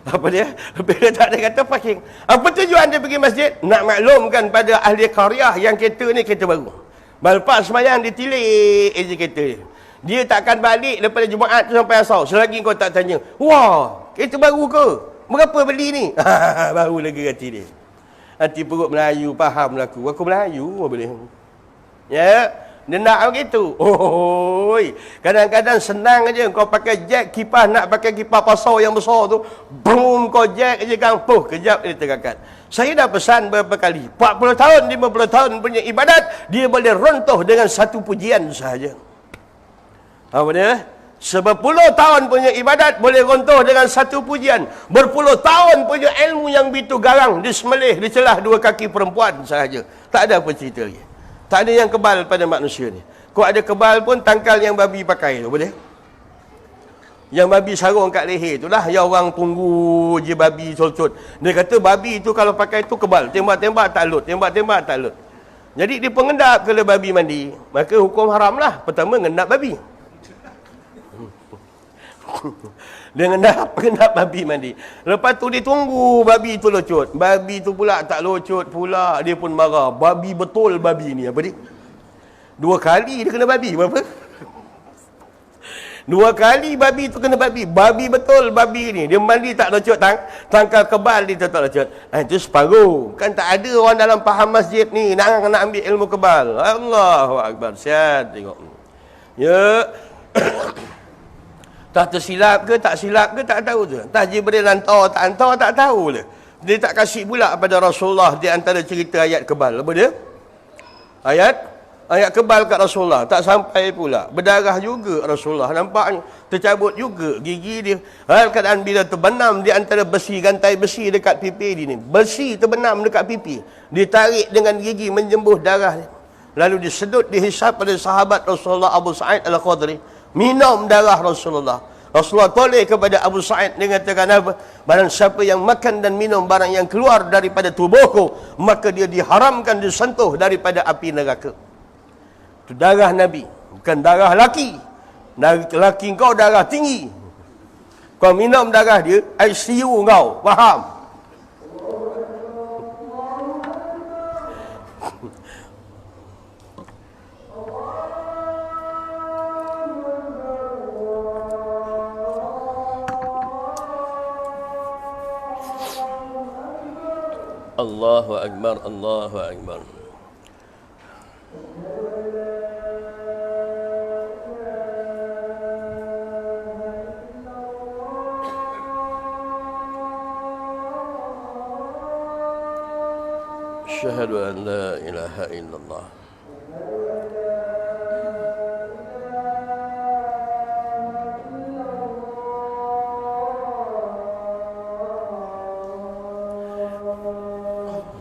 Apa dia? Bila tak ada kata parking. Apa tujuan dia pergi masjid? Nak maklumkan pada ahli qaryah yang kereta ni kereta baru. Lepas semayang ditilik je kereta dia. Dia takkan balik daripada Jumaat tu sampai asar selagi kau tak tanya, wah, kereta baru ke? Berapa beli ni? Baru lagi hati dia. Hati perut Melayu, faham lah aku Melayu, apa dia? Ya, dia nak begitu. Kadang-kadang senang aja kau pakai jack kipas, nak pakai kipas pasar yang besar tu, boom, kau jack je kan, kejap dia terangkat. Saya dah pesan berapa kali, 40 tahun, 50 tahun punya ibadat, dia boleh runtuh dengan satu pujian sahaja. Apa dia? Sepuluh tahun punya ibadat boleh runtuh dengan satu pujian. Berpuluh tahun punya ilmu yang begitu garang disembelih di celah dua kaki perempuan sahaja. Tak ada apa cerita lagi. Tak ada yang kebal pada manusia ni. Kau ada kebal pun tangkal yang babi pakai tu, boleh? Yang babi sarung kat leher tu lah. Yang orang tunggu je babi colcut. Dia kata babi tu kalau pakai tu kebal. Tembak-tembak tak lut. Tembak-tembak tak lut. Jadi dia pengendap kalau babi mandi. Maka hukum haram lah. Pertama, ngendap babi. Dia ngendap babi mandi. Lepas tu dia tunggu babi tu locut. Babi tu pula tak locut pula. Dia pun marah. Babi betul babi ni. Apa dia? 2 kali dia kena babi. Berapa? 2 kali babi tu kena babi. Babi betul babi ni. Dia mandi tak locut tangkal kebal dia tak locut. Itu separuh. Kan tak ada orang dalam faham masjid ni nak ambil ilmu kebal. Allahu Akbar. Sihat tengok. Ya. Tak tersilap ke, tak silap ke, tak tahu tu. Entah Jibril hantar, tak tahu lah. Dia tak kasih pula pada Rasulullah di antara cerita ayat kebal. Apa dia? Ayat kebal kat Rasulullah. Tak sampai pula. Berdarah juga Rasulullah. Nampak tercabut juga gigi dia. Hal keadaan bila terbenam di antara besi, gantai besi dekat pipi dia ni. Besi terbenam dekat pipi. Ditarik dengan gigi menjembuh darah dia. Lalu disedut, dihisap pada sahabat Rasulullah Abu Sa'id Al-Khudri. Minum darah Rasulullah. Rasulullah toleh kepada Abu Sa'id. Dia katakan apa? Barang siapa yang makan dan minum barang yang keluar daripada tubuhku, maka dia diharamkan disentuh daripada api neraka. Itu darah Nabi. Bukan darah laki. Laki kau darah tinggi. Kau minum darah dia, ICU kau. Faham? Allahu Akbar, Allahu Akbar. أشهد أن لا إله إلا الله.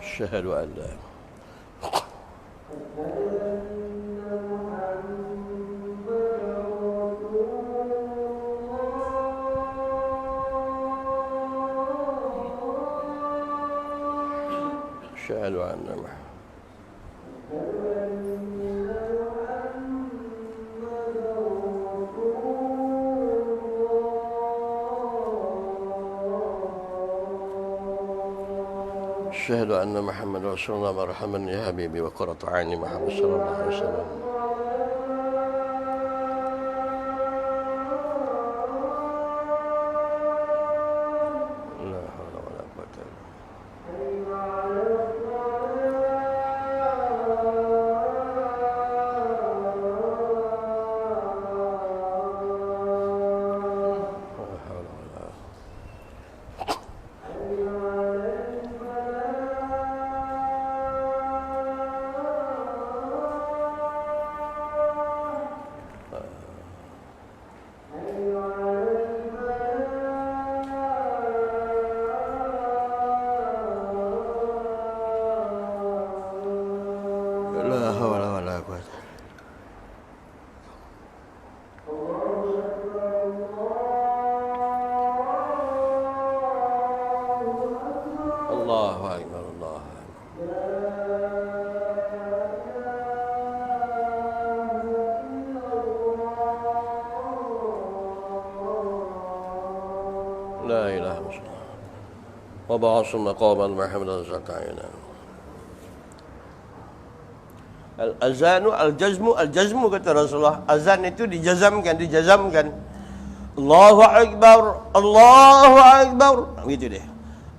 أشهد أن لا أشهد أن محمد أشهد أن محمد رسول الله مرحبا يا حبيبي وقرة عيني محمد صلى الله عليه وسلم. لا حول ولا قوة إلا لا إله إلا الله وبعث مقاما محمدا زكاينا. Al-azanu al-jazmu kata Rasulullah. Azan itu dijazamkan. Allahu Akbar, Allahu Akbar. Begitu dia.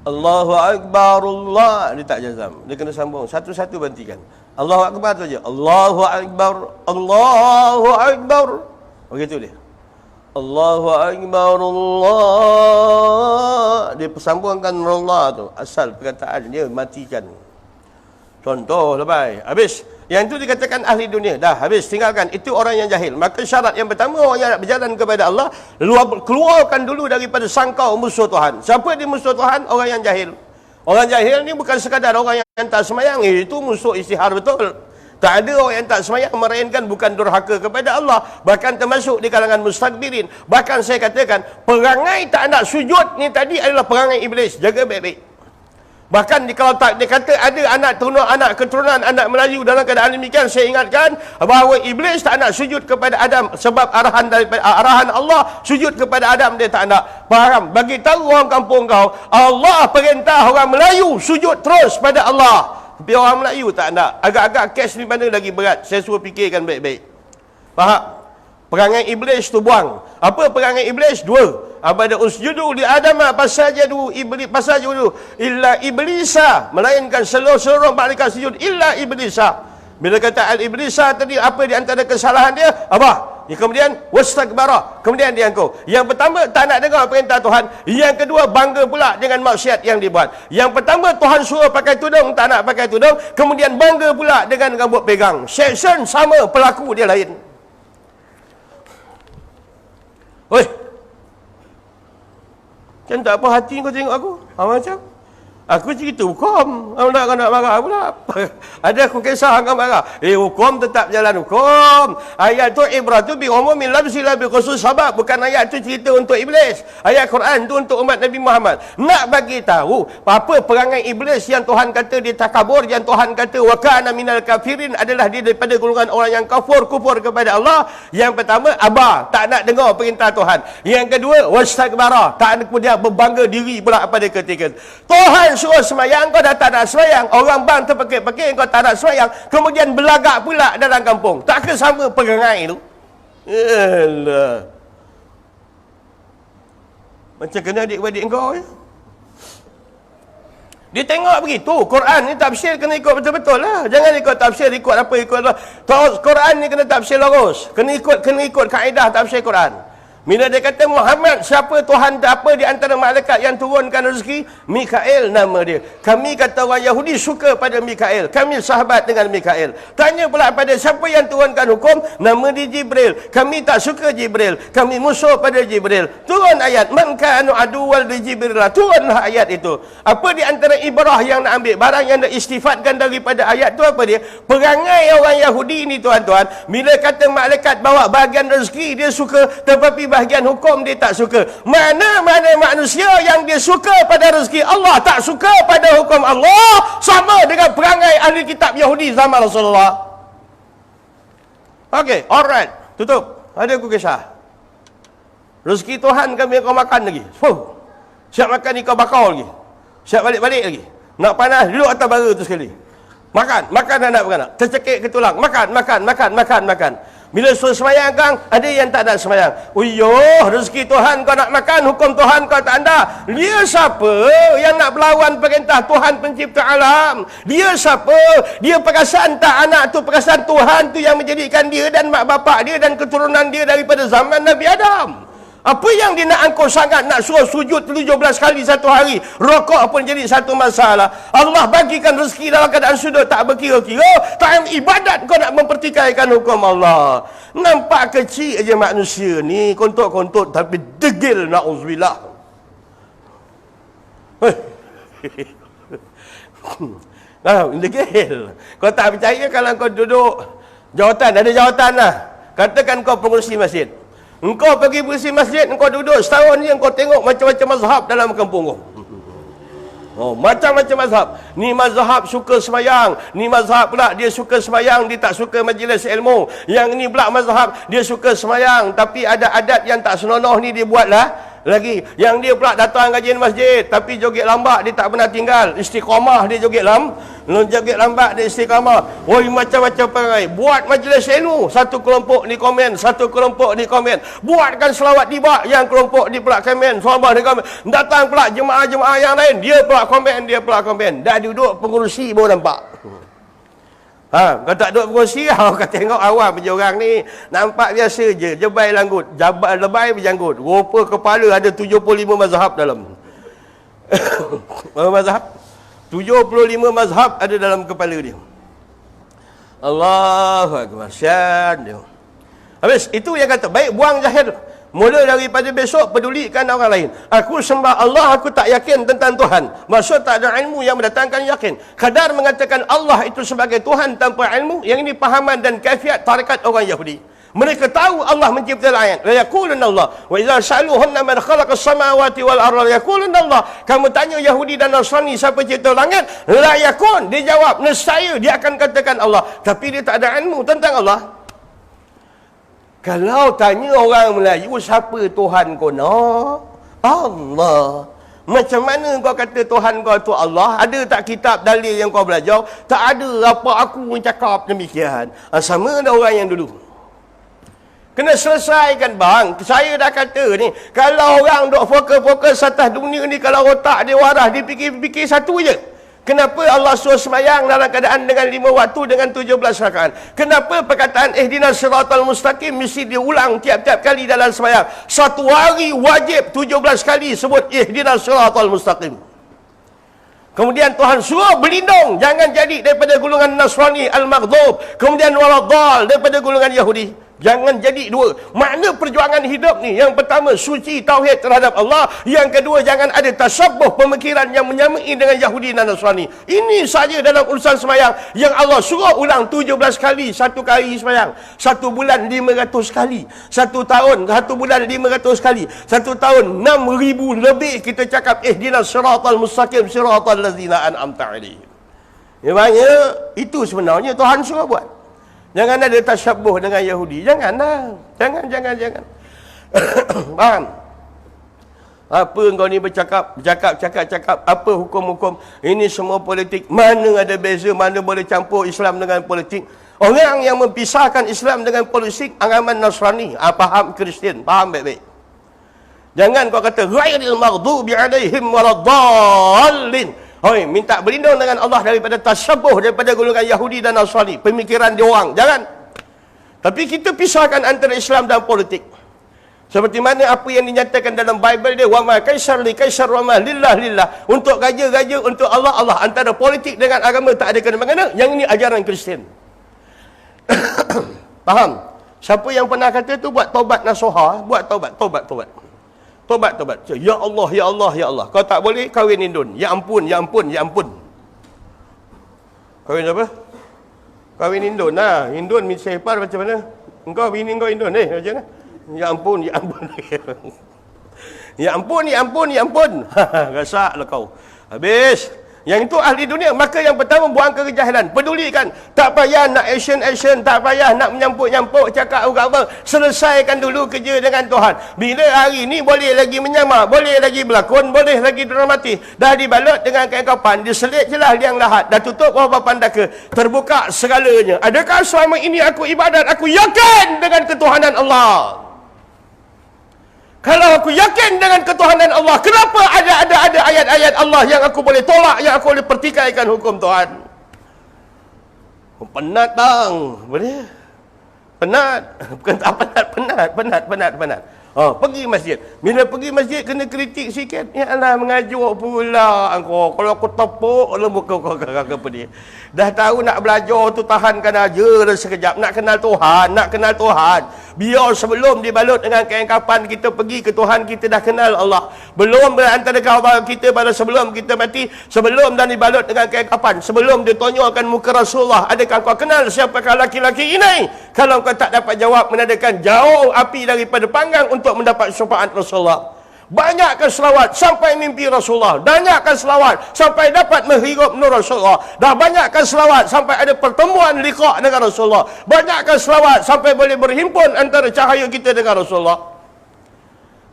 Allahu Akbar, Allah. Dia tak jazam. Dia kena sambung. Satu-satu bantikan. Allahu Akbar saja. Allahu Akbar, Allahu Akbar. Begitu dia. Allahu Akbar, Allah. Dia persambungkan Allah tu. Asal perkataan dia matikan. Contoh lebay. Habis. Yang itu dikatakan ahli dunia. Dah habis. Tinggalkan. Itu orang yang jahil. Maka syarat yang pertama, orang yang nak berjalan kepada Allah, keluarkan dulu daripada sangkau musuh Tuhan. Siapa dia musuh Tuhan? Orang yang jahil. Orang jahil ni bukan sekadar orang yang tak semayang. Itu musuh istihar betul. Tak ada orang yang tak semayang merainkan bukan durhaka kepada Allah. Bahkan termasuk di kalangan mustakbirin. Bahkan saya katakan, perangai tak nak sujud ni tadi adalah perangai iblis. Jaga baik-baik. Bahkan kalau tak dia kata ada anak keturunan anak Melayu dalam keadaan demikian, saya ingatkan bahawa iblis tak nak sujud kepada Adam sebab arahan Allah sujud kepada Adam dia tak nak. Faham? Bagi tahu orang kampung kau, Allah perintah orang Melayu sujud terus pada Allah. Tapi orang Melayu tak nak. Agak-agak kes ni mana lagi berat. Saya suruh fikirkan baik-baik. Faham? Perangai iblis tu buang. Apa perangai iblis? Dua. Abada usjudu li adama pasajadu iblis pasajadu illa iblisa, melainkan seluruh malaikat sujud illa iblisa. Bila kata al iblisa tadi, apa di antara kesalahan dia? Apa? Ya, kemudian wastakbara, kemudian dia angkuh. Yang pertama tak nak dengar perintah Tuhan. Yang kedua bangga pula dengan maksiat yang dibuat. Yang pertama Tuhan suruh pakai tudung, tak nak pakai tudung, kemudian bangga pula dengan rambut pegang. Section sama, pelaku dia lain. Oi. Kan tak apa hati kau tengok aku? Macam aku cerita hukum. Kau nak marah pula. Ada aku kisah kau marah. Hukum tetap jalan hukum. Ayat tu ibrah tu bi umumin labsi la bi khusus sabab. Bukan ayat tu cerita untuk iblis. Ayat Quran tu untuk umat Nabi Muhammad. Nak bagi tahu apa perangai iblis yang Tuhan kata dia takabur, yang Tuhan kata wa kana minal kafirin, adalah dia daripada golongan orang yang kufur kepada Allah. Yang pertama abah, tak nak dengar perintah Tuhan. Yang kedua wastakbara, tak nak kemudian berbangga diri pula pada ketika Tuhan suruh semayang, kau dah tak nak semayang. Orang bang terpekik-pekik, kau tak nak semayang. Kemudian belagak pula dalam kampung. Tak ke sama perangai tu? Alah. Macam kena adik-adik kau ya? Dia tengok begitu. Quran ni tafsir kena ikut betul-betul lah. Jangan ikut tafsir, ikut apa, ikut apa. Quran ni kena tafsir lurus. Kena ikut kaedah tafsir Quran. Bila dia kata Muhammad, siapa Tuhan apa di antara malaikat yang turunkan rezeki? Mikael nama dia. Kami kata orang Yahudi suka pada Mikael. Kami sahabat dengan Mikael. Tanya pula pada siapa yang turunkan hukum? Nama dia Jibril. Kami tak suka Jibril. Kami musuh pada Jibril. Turun ayat. Man kanu aduwal di Jibril. Turunlah ayat itu. Apa di antara ibrah yang nak ambil? Barang yang nak istifatkan daripada ayat tu apa dia? Perangai orang Yahudi ni tuan-tuan. Bila kata malaikat bawa bahagian rezeki, dia suka. Tetapi bahagian hukum dia tak suka. Mana-mana manusia yang dia suka pada rezeki Allah, tak suka pada hukum Allah, sama dengan perangai ahli kitab Yahudi zaman Rasulullah. Okey, alright. Tutup. Ada aku kisah. Rezeki Tuhan kami kau makan lagi. Siap makan ni kau bakar lagi. Siap balik-balik lagi. Nak panas, duduk atas bara tu sekali. Makan anak beranak. Tercekik ke tulang. Makan. Bila suruh semayang kang, ada yang tak nak semayang. Rezeki Tuhan kau nak makan, hukum Tuhan kau tak ada. Dia siapa yang nak berlawan perintah Tuhan pencipta alam? Dia siapa? Dia perasan tak anak tu, perasan Tuhan tu yang menjadikan dia dan mak bapak dia dan keturunan dia daripada zaman Nabi Adam. Apa yang dia nak angkut sangat, nak suruh sujud 17 kali satu hari, rokok pun jadi satu masalah. Allah bagikan rezeki dalam keadaan sudut tak berkira-kira. Time ibadat kau nak mempertikaikan hukum Allah. Nampak kecil aja manusia ni, kontot-kontot tapi degil, na'udzubillah. Degil. Kau tak percaya kalau kau duduk jawatan, ada jawatan lah. Katakan kau pengurusi masjid. Engkau pergi bersih masjid, engkau duduk setahun ni, engkau tengok macam-macam mazhab dalam kampung kau. Macam-macam mazhab. Ni mazhab suka semayang, ni mazhab pula dia suka semayang, dia tak suka majlis ilmu. Yang ni pula mazhab dia suka semayang, tapi ada adat yang tak senonoh ni dia buatlah lagi. Yang dia pula datang kajian masjid, tapi joget lambat dia tak pernah tinggal. Istiqamah dia joget lambat dia istiqamah. Macam-macam perangai. Buat majlis ilmu, satu kelompok ni komen, satu kelompok ni komen. Buatkan selawat tiba, yang kelompok ni pula komen, selawat ni komen. Datang pula jemaah-jemaah yang lain, dia pula komen. Dah duduk pengurusi baru nampak. Kau tak duduk pengurusi, kau tengok awam je orang ni. Nampak biasa je, jebai langgut, jabat lebay berjanggut. Rupa kepala ada 75 mazhab dalam. Mazhab 75 mazhab ada dalam kepala dia. Allahu Akbar. Syad dia. Habis, itu yang kata, baik buang jahil. Mula daripada besok pedulikan orang lain. Aku sembah Allah, aku tak yakin tentang Tuhan. Maksud tak ada ilmu yang mendatangkan yakin. Kadar mengatakan Allah itu sebagai Tuhan tanpa ilmu. Yang ini pahaman dan kaifiat tarekat orang Yahudi. Mereka tahu Allah mencipta langit. La yaqulun Allah. Wa idza sa'aluhunna man khalaqas samawati wal arda yaqulun Allah. Kamu tanya Yahudi dan Nasrani siapa cipta langit? La yakun. Dia jawab, nescaya dia akan katakan Allah. Tapi dia tak ada ilmu tentang Allah. Kalau tanya orang Melayu, siapa Tuhan kau nak? Allah. Macam mana kau kata Tuhan kau tu Allah? Ada tak kitab dalil yang kau belajar? Tak ada. Apa aku cakap demikian? Sama ada orang yang dulu. Kena selesaikan bang. Saya dah kata ni, kalau orang duk fokus-fokus atas dunia ni, kalau otak dia waras, dia fikir satu je. Kenapa Allah suruh semayang dalam keadaan dengan 5 waktu dengan 17 rakaat? Kenapa perkataan ihdinas siratal mustaqim mesti diulang tiap-tiap kali dalam semayang? Satu hari wajib 17 kali sebut ihdinas siratal mustaqim. Kemudian Tuhan suruh berlindung, jangan jadi daripada golongan Nasrani al-Maghdub, kemudian waladdal daripada golongan Yahudi. Jangan jadi dua. Makna perjuangan hidup ni, yang pertama suci tauhid terhadap Allah, yang kedua jangan ada tasabbuh pemikiran yang menyamai dengan Yahudi dan Nasrani. Ini saja dalam urusan semayang yang Allah suruh ulang 17 kali satu kali semayang. 1 bulan 500 kali. 1 tahun 1 bulan 500 kali. 1 tahun 6,000 lebih kita cakap ihdinas siratal mustaqim siratal ladzina an'amta alaihim. Maknanya itu sebenarnya Tuhan suruh buat. Jangan ada tasyabuh dengan Yahudi. Janganlah. Jangan. Faham? Apa engkau ni bercakap, apa hukum-hukum? Ini semua politik. Mana ada beza, mana boleh campur Islam dengan politik? Orang yang mempisahkan Islam dengan politik, agaman Nasrani. Faham Kristian. Faham baik-baik. Jangan kau kata, ghairil maghdubi alaihim waladdallin. Minta berlindung dengan Allah daripada tasyabuh daripada golongan Yahudi dan Nasrani, pemikiran dia orang. Jangan. Tapi kita pisahkan antara Islam dan politik. Seperti mana apa yang dinyatakan dalam Bible dia, wa ma kaisar li kaisar wa ma lillah lillah. Untuk raja-raja, untuk Allah Allah. Antara politik dengan agama tak ada kena-mengena. Yang ini ajaran Kristian. Faham? Siapa yang pernah kata tu buat taubat nasuha, buat taubat. Ya Allah, ya Allah, ya Allah. Kau tak boleh kahwin Indon. Ya ampun, ya ampun, ya ampun. Kahwin apa? Kahwin Indon. Nah, Indon min separ macam mana? Engkau bini kau Indon macam mana? Ya ampun, ya ampun. Ya ampun, ya ampun, ya ampun. Rasaklah kau. Habis. Yang itu ahli dunia. Maka yang pertama, buang kejahilan. Pedulikan. Tak payah nak action. Tak payah nak menyampuk-nyampuk cakap agama. Selesaikan dulu kerja dengan Tuhan. Bila hari ni boleh lagi menyamar, boleh lagi berlakon, boleh lagi dramatis. Dah dibalut dengan kain kapan, diselit je lah liang lahat. Dah tutup bawah pandaka. Terbuka segalanya. Adakah selama ini aku ibadat, aku yakin dengan ketuhanan Allah? Kalau aku yakin dengan ketuhanan Allah, kenapa ada ayat-ayat Allah yang aku boleh tolak, yang aku boleh pertikaikan hukum Tuhan? Penat bang, boleh? Penat, bukan tak penat. Pergi masjid. Bila pergi masjid kena kritik sikit. Ya Allah, mengajuk pula engkau. Kalau aku tepuk dalam muka kau kakak pedih. Dah tahu nak belajar tu tahankan aja dah sekejap. Nak kenal Tuhan. Biar sebelum dibalut dengan kain kapan kita pergi ke Tuhan, kita dah kenal Allah. Belum berantara kawan kita pada sebelum kita mati, sebelum dah dibalut dengan kain kapan, sebelum ditonyorkan muka Rasulullah, adakah kau kenal siapakah laki-laki ini? Kalau kau tak dapat jawab, menandakan jauh api daripada panggang untuk mendapat syafaat Rasulullah. Banyakkan selawat sampai mimpi Rasulullah. Banyakkan selawat sampai dapat menghirup nur Rasulullah. Dah banyakkan selawat sampai ada pertemuan liqa' dengan Rasulullah. Banyakkan selawat sampai boleh berhimpun antara cahaya kita dengan Rasulullah.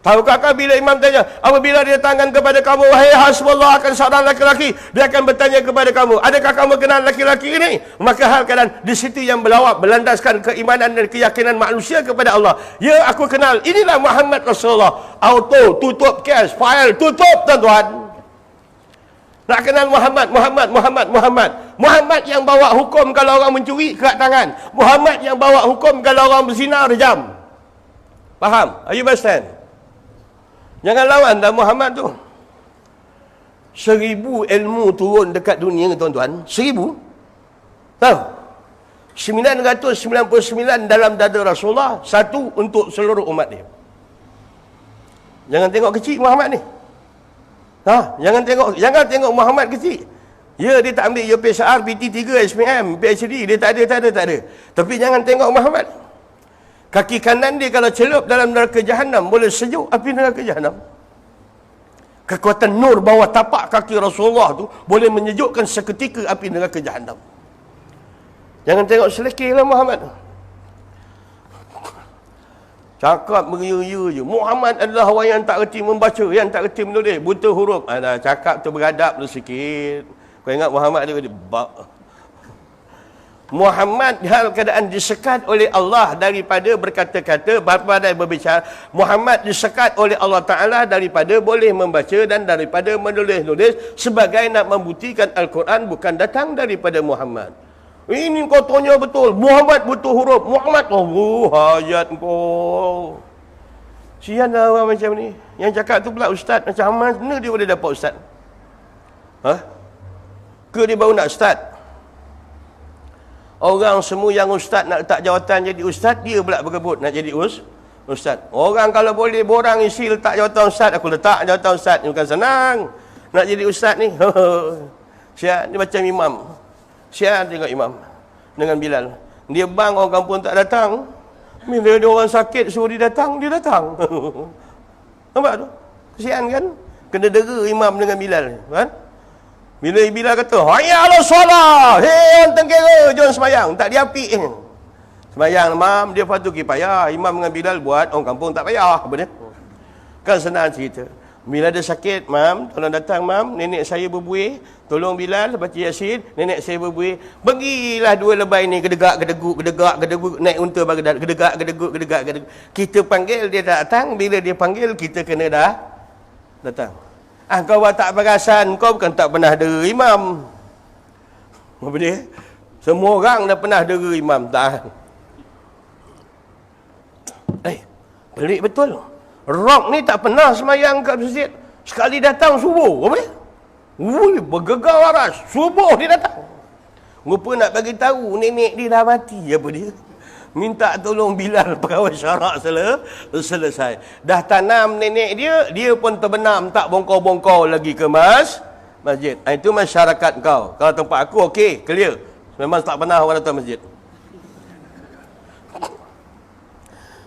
Tahukah kau bila imam tanya, apabila dia datangkan kepada kamu, wahai Hasbullah, akan seorang laki-laki, dia akan bertanya kepada kamu, adakah kamu kenal laki-laki ini? Maka hal keadaan di situ yang berlawak, berlandaskan keimanan dan keyakinan manusia kepada Allah. Ya, aku kenal, inilah Muhammad Rasulullah. Auto, tutup kes, file, tutup tuan-tuan. Nak kenal Muhammad yang bawa hukum kalau orang mencuri, kerat tangan. Muhammad yang bawa hukum kalau orang berzina, rejam. Faham? Are you understand? Jangan lawan dah Muhammad tu. 1000 ilmu turun dekat dunia tuan-tuan. 1000. Tahu? 999 dalam dada Rasulullah, 1 untuk seluruh umat dia. Jangan tengok kecil Muhammad ni. Jangan tengok Muhammad kecil. Ya, dia tak ambil UPSR, PT3, SPM, PhD, dia tak ada. Tapi jangan tengok Muhammad. Kaki kanan dia kalau celup dalam neraka jahanam, boleh sejuk api neraka jahanam. Kekuatan nur bawah tapak kaki Rasulullah tu boleh menyejukkan seketika api neraka jahanam. Jangan tengok selekehlah Muhammad. Cakap beria-ria je. Muhammad adalah orang yang tak reti membaca, yang tak reti menulis, buta huruf. Cakap tu beradab tu sikit. Kau ingat Muhammad dia Muhammad dalam keadaan disekat oleh Allah daripada berkata-kata, pandai berbicara. Muhammad disekat oleh Allah Ta'ala daripada boleh membaca dan daripada menulis-nulis, sebagai nak membuktikan Al-Quran bukan datang daripada Muhammad. Ini kau tanya betul. Muhammad butuh huruf. Muhammad, hajat kau. Sian lah orang macam ni. Yang cakap tu pula ustaz. Macam mana dia boleh dapat ustaz? Ke dia baru nak start? Orang semua yang ustaz nak letak jawatan jadi ustaz, dia pula berebut nak jadi ustaz. Orang kalau boleh borang isi letak jawatan ustaz, aku letak jawatan ustaz. Ini bukan senang. Nak jadi ustaz ni. Siap, dia macam imam. Siap tengok imam dengan Bilal. Dia bang orang kampung tak datang. Bila ada orang sakit suruh dia datang, dia datang. Nampak tu? Kesian kan? Kena dera imam dengan Bilal. Kan? Bila Bilal kata, hayya ala solah, hei orang tengkera, jom semayang. Tak diapik. Semayang imam, dia fardu kifayah. Imam dengan Bilal buat, orang kampung tak payah. Apa dia? Kan senang cerita. Bila ada sakit, mam, tolong datang mam, nenek saya berbuih, tolong Bilal baca Yasin, nenek saya berbuih. Pergilah 2 lebay ni gedegak, naik unta bagdad, gedegak. Kita panggil, dia tak datang. Bila dia panggil, kita kena dah datang. Kau buat tak perasan, kau bukan tak pernah dera imam. Apa dia? Semua orang dah pernah dera imam. Tak. Pelik betul. Rock ni tak pernah semayang kat masjid. Sekali datang subuh, apa dia? Ui, bergegar waras. Subuh dia datang. Rupa nak bagi tahu nenek dia dah mati apa dia. Minta tolong Bilal pegawai syarak selesai. Dah tanam nenek dia pun terbenam, tak bongkar-bongkar lagi ke masjid. Itu masyarakat kau. Kalau tempat aku okey, clear. Memang tak pernah orang datang masjid.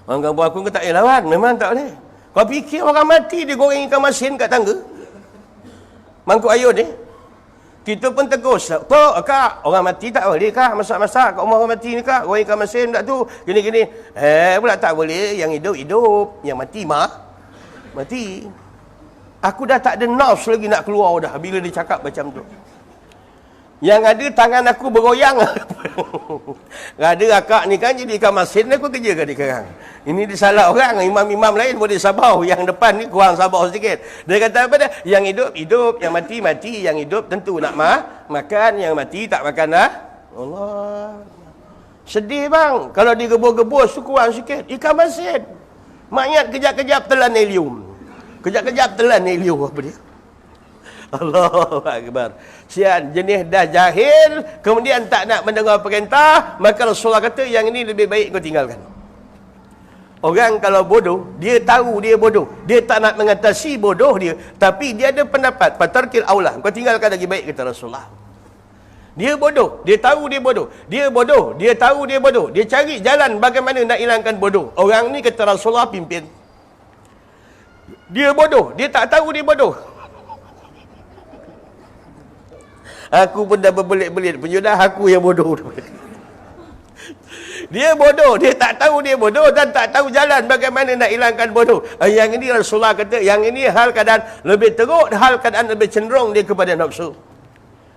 Orang kampung aku tak boleh lawan, memang tak boleh. Kau fikir orang mati dia goreng ikan masin kat tangga? Mangkuk ayun ni. Kita pun tegur, kak, orang mati tak boleh kak, masak-masak kat rumah orang mati ni kak, goreng ikan masin tak tu, gini-gini. Pula tak boleh, yang hidup, yang mati mati. Aku dah tak ada nafsu lagi nak keluar dah, bila dia cakap macam tu. Yang ada tangan aku bergoyang. Ada akak ni kan jadi ikan masin, aku kerja kat dia sekarang. Ini disalah orang, imam-imam lain boleh sabar, yang depan ni kurang sabar sedikit. Dia kata apa dia? Yang hidup, yang mati, yang hidup tentu nak makan, yang mati tak makan lah. Allah. Sedih bang, kalau digebur-gebur tu kurang sikit. Ikan masin. Mayat kejap-kejap telan helium. Kejap-kejap telan helium apa dia? Allahu Akbar. Sian, jenis dah jahil, kemudian tak nak mendengar perintah, maka Rasulullah kata yang ini lebih baik kau tinggalkan. Orang kalau bodoh, dia tahu dia bodoh, dia tak nak mengatasi bodoh dia, tapi dia ada pendapat, fatarkil aulah, kau tinggalkan lagi baik, kata Rasulullah. Dia bodoh, dia tahu dia bodoh, dia tahu dia bodoh, dia cari jalan bagaimana nak hilangkan bodoh. Orang ni kata Rasulullah pimpin. Dia bodoh, dia tak tahu dia bodoh. Aku pun dah berbelit-belit, penjudah aku yang bodoh. Dia bodoh, dia tak tahu dia bodoh dan tak tahu jalan bagaimana nak hilangkan bodoh. Yang ini Rasulullah kata, yang ini hal keadaan lebih teruk, hal keadaan lebih cenderung dia kepada nafsu.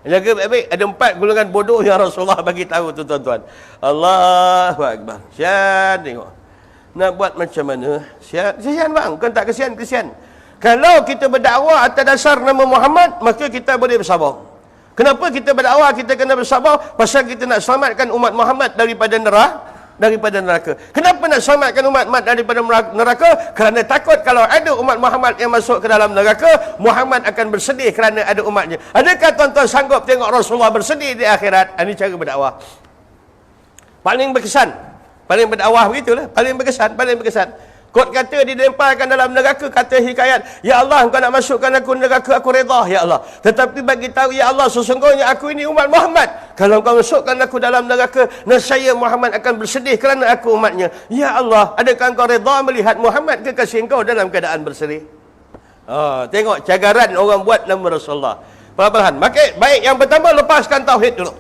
Jaga baik-baik, ada 4 golongan bodoh yang Rasulullah bagi tahu tu tuan-tuan. Allahu Akbar. Sian tengok. Nak buat macam mana? Sian bang, bukan tak kesian. Kalau kita berdakwah atas dasar nama Muhammad, maka kita boleh bersabar. Kenapa kita berdakwah, kita kena bersabar? Pasal kita nak selamatkan umat Muhammad daripada neraka. Kenapa nak selamatkan umat Muhammad daripada neraka? Kerana takut kalau ada umat Muhammad yang masuk ke dalam neraka, Muhammad akan bersedih kerana ada umatnya. Adakah tuan-tuan sanggup tengok Rasulullah bersedih di akhirat? Ini cara berdakwah. Paling berkesan. Paling berdakwah begitulah. Paling berkesan. Kot kata dilemparkan dalam neraka, kata hikayat, ya Allah, engkau nak masukkan aku neraka, aku redha ya Allah. Tetapi bagi tahu ya Allah, sesungguhnya aku ini umat Muhammad. Kalau engkau masukkan aku dalam neraka, nescaya Muhammad akan bersedih kerana aku umatnya. Ya Allah, adakah engkau redha melihat Muhammad kekasih engkau dalam keadaan bersedih? Tengok cagaran orang buat nama Rasulullah. Perlahan-lahan. Maka baik, yang pertama lepaskan tauhid dulu.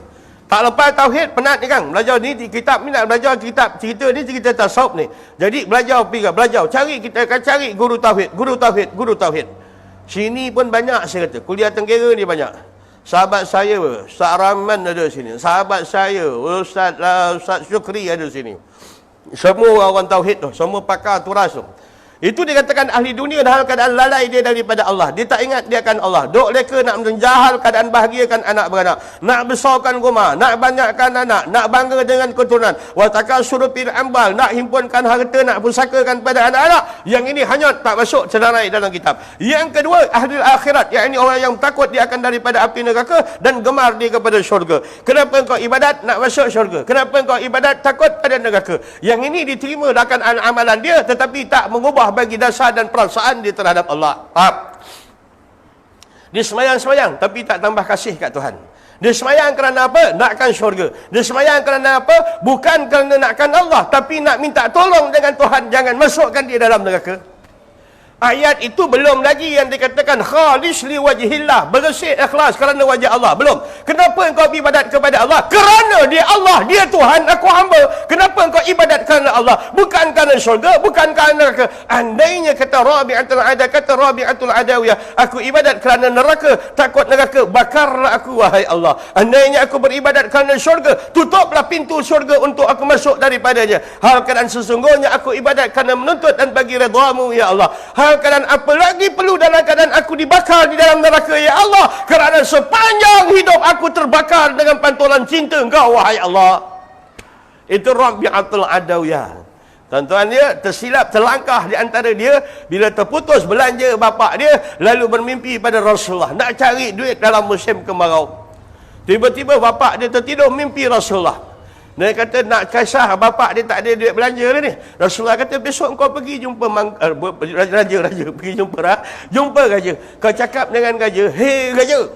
Tak lepas tauhid, penat ni kan. Belajar ni, kitab ni nak belajar kitab, cerita ni cerita tasawuf ni. Jadi belajar, kita akan cari guru tauhid. Sini pun banyak saya kata. Kuliah Tenggera ni banyak. Sahabat saya, Ustaz Rahman ada sini. Sahabat saya, Ustaz Syukri ada sini. Semua orang tauhid tu, semua pakar turas tu. Itu dikatakan ahli dunia dalam keadaan lalai dia daripada Allah. Dia tak ingat dia akan Allah. Duk leka nak menjahal keadaan bahagiakan anak beranak. Nak besarkan rumah. Nak banyakkan anak. Nak bangga dengan keturunan. Watakan suruh pil ambal. Nak himpunkan harta. Nak pusakakan pada anak-anak. Yang ini hanya tak masuk senarai dalam kitab. Yang kedua, ahli akhirat. Yang ini orang yang takut dia akan daripada api neraka dan gemar dia kepada syurga. Kenapa engkau ibadat nak masuk syurga? Kenapa engkau ibadat takut pada neraka? Yang ini diterima akan amalan dia tetapi tak mengubah bagi dasar dan perasaan dia terhadap Allah. Faham? Dia semayang tapi tak tambah kasih kat Tuhan. Dia semayang kerana apa? Nakkan syurga. Dia semayang kerana apa? Bukan kerana nakkan Allah, tapi nak minta tolong dengan Tuhan, jangan masukkan dia dalam neraka. Ayat itu belum lagi yang dikatakan khalis li wajhillah, bersih ikhlas kerana wajah Allah. Belum. Kenapa engkau ibadat kepada Allah? Kerana dia Allah, dia Tuhan, aku hamba. Kenapa engkau ibadat kerana Allah? Bukan kerana syurga, bukan kerana neraka. Andainya kata Rabi'atul Adawiyah, aku ibadat kerana neraka, takut neraka, bakarlah aku wahai Allah. Andainya aku beribadat kerana syurga, tutuplah pintu syurga untuk aku masuk daripadanya. Hal keadaan sesungguhnya aku ibadat kerana menuntut dan bagi redha-Mu ya Allah. Keadaan apa lagi perlu dalam keadaan aku dibakar di dalam neraka ya Allah, kerana sepanjang hidup aku terbakar dengan pantulan cinta Engkau wahai Allah. Itu Rabi'atul Adawiyah. Tuan-tuan dia tersilap, terlangkah di antara dia bila terputus belanja bapak dia, lalu bermimpi pada Rasulullah nak cari duit dalam musim kemarau. Tiba-tiba bapak dia tertidur mimpi Rasulullah. Dia kata nak kisah bapak dia tak ada duit belanja dah ni. Rasulullah kata besok kau pergi jumpa raja pergi jumpa raja. Kau cakap dengan raja, "Hei raja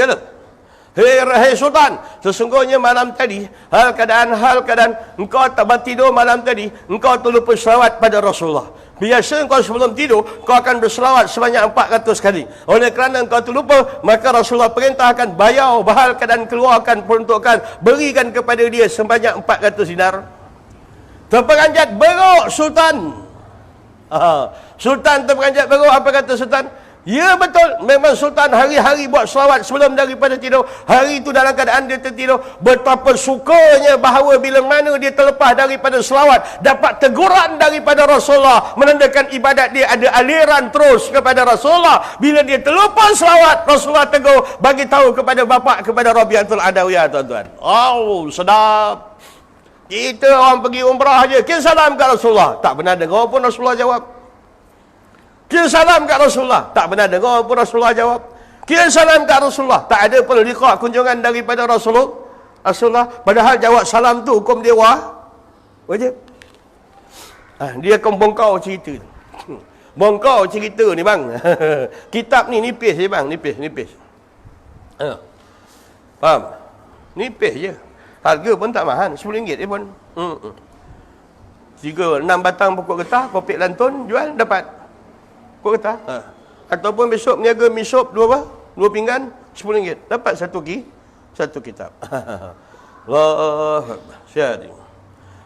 lah. Hei Sultan, sesungguhnya malam tadi hal keadaan engkau tak tidur malam tadi, engkau terlupa selawat pada Rasulullah. Biasa engkau sebelum tidur kau akan berselawat sebanyak 400 kali. Oleh kerana engkau terlupa, maka Rasulullah perintahkan bayar bahal keadaan keluarkan peruntukan, berikan kepada dia sebanyak 400 dinar." Terperanjat beruk Sultan. Sultan terperanjat beruk. Apa kata Sultan? Ya betul, memang Sultan hari-hari buat selawat sebelum daripada tidur. Hari itu dalam keadaan dia tertidur, betapa sukanya bahawa bila mana dia terlepas daripada selawat, dapat teguran daripada Rasulullah, menandakan ibadat dia ada aliran terus kepada Rasulullah. Bila dia terlupa selawat, Rasulullah tegur, bagi tahu kepada bapak, kepada Rabi'atul Adawiyah, tuan-tuan. Oh, sedap. Kita orang pergi umrah je, kirim salam kat Rasulullah. Tak pernah dengar pun Rasulullah jawab. Kirim salam kat Rasulullah. Tak pernah dengar pun Rasulullah jawab. Kirim salam kat Rasulullah. Tak ada pun liqa kunjungan daripada Rasulullah. Padahal jawab salam tu hukum dia wajib. Dia akan bongkau cerita. Bongkau cerita ni bang. Kitab ni nipis je bang. Nipis. Faham? Nipis je. Harga pun tak mahal. RM10 je pun. 6 batang pokok getah, kopik lantun, jual dapat. Kau kata? Ataupun besok meniaga misop 2 pinggan, RM10. Dapat satu kitab. Allah. Syahid.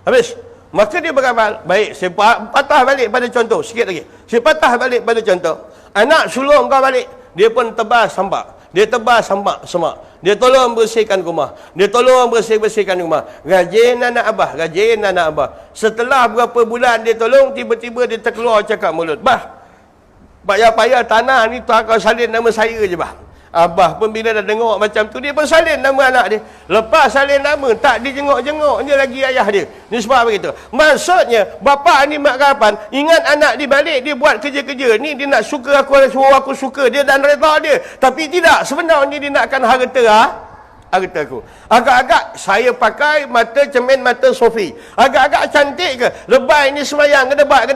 Habis. Maka dia beramal. Baik, saya patah balik pada contoh. Sikit lagi. Saya patah balik pada contoh. Anak sulung kau balik. Dia pun tebas sambak. Dia tebas semak. Dia tolong bersihkan rumah. Dia tolong bersihkan rumah. Rajin anak abah. Setelah berapa bulan dia tolong, tiba-tiba dia terkeluar cakap mulut. Payah-payah tanah ni tu kau salin nama saya je bah. Abah pun bila dah dengar macam tu, dia pun salin nama anak dia. Lepas salin nama, tak dijenguk-jenguk dia lagi ayah dia. Ni sebab begitu. Maksudnya, bapa ni mak kapan, ingat anak dia balik, dia buat kerja-kerja ni, dia nak suka aku suka dia dan redha dia. Tapi tidak, sebenarnya dia nakkan harta aku. Agak-agak saya pakai cermin mata Sofi. Agak-agak cantik ke? Lebay ni semayang gedebak.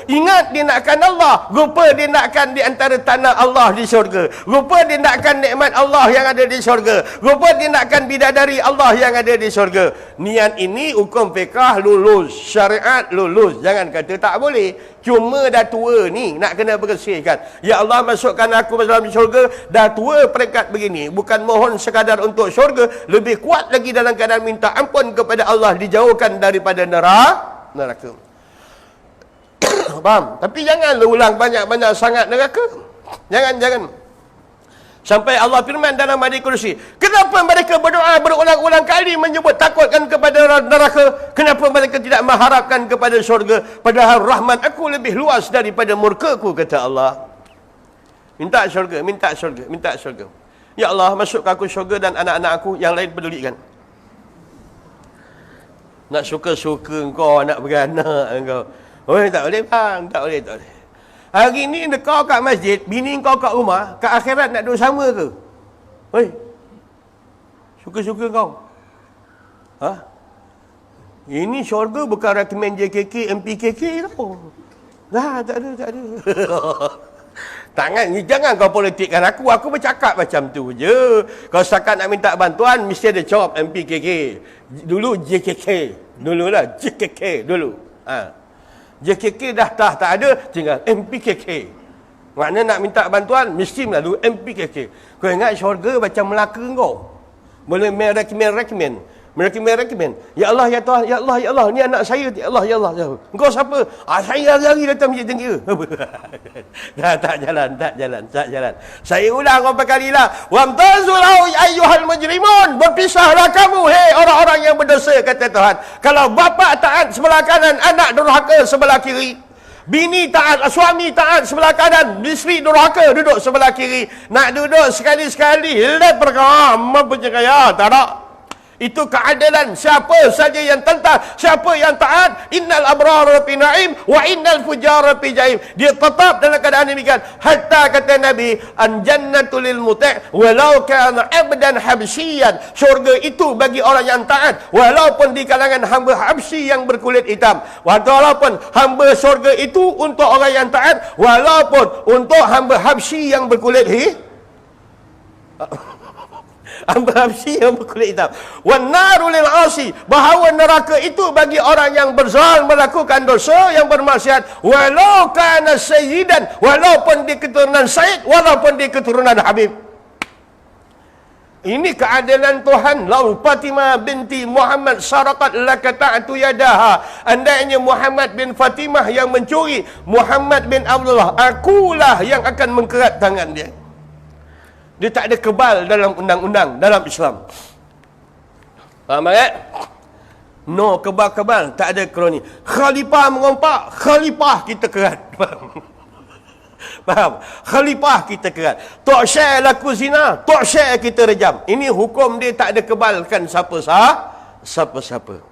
Ingat dia nakkan Allah. Rupa dia nakkan di antara tanah Allah di syurga. Rupa dia nakkan nikmat Allah yang ada di syurga. Rupa dia nakkan bidadari Allah yang ada di syurga. Niat ini hukum fiqah lulus, syariat lulus. Jangan kata tak boleh. Cuma dah tua ni nak kena bersihkan. Ya Allah, masukkan aku dalam syurga. Dah tua peringkat begini. Bukan mohon sekadar untuk syurga, lebih kuat lagi dalam keadaan minta ampun kepada Allah, dijauhkan daripada neraka. Faham? Tapi janganlah ulang banyak-banyak sangat neraka. Jangan. Sampai Allah firman dalam hadis kursi, kenapa mereka berdoa berulang-ulang kali menyebut takutkan kepada neraka? Kenapa mereka tidak mengharapkan kepada syurga? Padahal rahmat aku lebih luas daripada murkaku, kata Allah. Minta syurga. Ya Allah, masukkan aku syurga dan anak-anak aku, yang lain pedulikan. Nak suka-suka kau, nak beranak kau. Tak boleh bang, tak boleh. Hari ni kau kat masjid, bini kau kat rumah, kat akhirat nak duduk sama ke? Suka-suka kau. Ini syurga bukan rekomen JKK, MPKK tau. Tak ada. Jangan kau politikkan aku. Aku bercakap macam tu je. Kau setakat nak minta bantuan, mesti ada jawab MPKK. Dulu JKK. Dululah JKK dulu. JKK dah tak ada, tinggal MPKK. Maknanya nak minta bantuan, mesti melalui MPKK. Kau ingat syurga macam Melaka kau. Boleh merekomen. Ya Allah, ya Tuhan, ya Allah, ni anak saya, ya Allah. Engkau siapa? Saya hari-hari datang masjid tinggi. Tak jalan. Saya ulang berapa kali lah. Wamtazulau ayyuhal mujrimun. Berpisahlah kamu, hei orang-orang yang berdosa, kata Tuhan. Kalau bapa taat sebelah kanan, anak durhaka sebelah kiri. Bini taat, suami taat sebelah kanan, isteri durhaka duduk sebelah kiri. Nak duduk sekali-sekali, lepas perkara, mampu cakaya, tak ada. Itu keadilan. Siapa saja yang tentang, siapa yang taat, innal abrara fi na'im wa innal fujara fi jahim. Dia tetap dalam keadaan demikian. Hatta kata Nabi, an jannatu lil muti' walau kana abdan habsyian. Syurga itu bagi orang yang taat, walaupun di kalangan hamba habsyi yang berkulit hitam. Walaupun hamba syurga itu untuk orang yang taat, walaupun untuk hamba habsyi yang berkulit hamba habsyi yang berkulit hitam. Wan naru lil asi, bahawa neraka itu bagi orang yang berzalim, melakukan dosa, yang bermaksiat, walau kana sayyidan, walaupun di keturunan Sayyid, walaupun di keturunan Habib. Ini keadilan Tuhan. Lau Fatimah binti Muhammad saraqat laka ta'tu yadaha. Andainya Muhammad bin Fatimah yang mencuri Muhammad bin Abdullah, akulah yang akan mengkerat tangan dia. Dia tak ada kebal dalam undang-undang dalam Islam. Faham tak? No kebal-kebal, tak ada kroni. Khalifah mengompak, khalifah kita kerat. Faham? Khalifah kita kerat. Tok Syekh laku zina, Tok Syekh kita rejam. Ini hukum dia tak ada kebalkan siapa-siapa.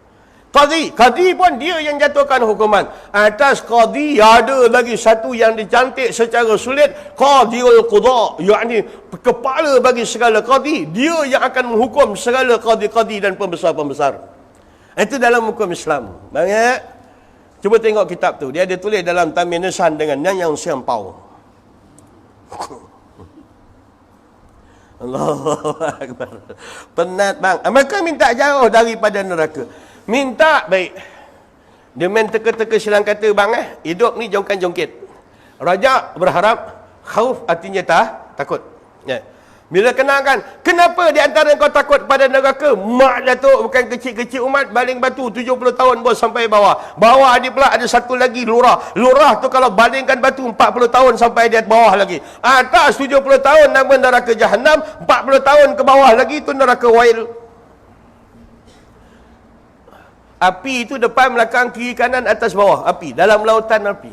Qadi pun dia yang jatuhkan hukuman. Atas qadi ada lagi satu yang dicantik secara sulit, qadiul qudha, yakni kepala bagi segala qadi. Dia yang akan menghukum segala qadi-qadi dan pembesar-pembesar. Itu dalam hukum Islam. Banyak. Cuba tengok kitab tu. Dia ada tulis dalam Tamir Nisan dengan Nanyang Siang Pau. Allahu Akbar. Penat bang. Maka minta jauh daripada neraka. Minta baik. Dia main teka-teka silang kata bang hidup ni jongkan-jongkit. Raja berharap, khauf artinya takut. Ya. Bila kenalkan, kenapa di antara kau takut pada neraka? Mak Datuk bukan kecil-kecil umat, baling batu 70 tahun bos sampai bawah. Bawah dia pula ada satu lagi lurah. Lurah tu kalau balingkan batu 40 tahun sampai dia bawah lagi. Atas 70 tahun nama neraka Jahannam, 40 tahun ke bawah lagi tu neraka Wail. Api itu depan, belakang, kiri, kanan, atas, bawah. Api. Dalam lautan api.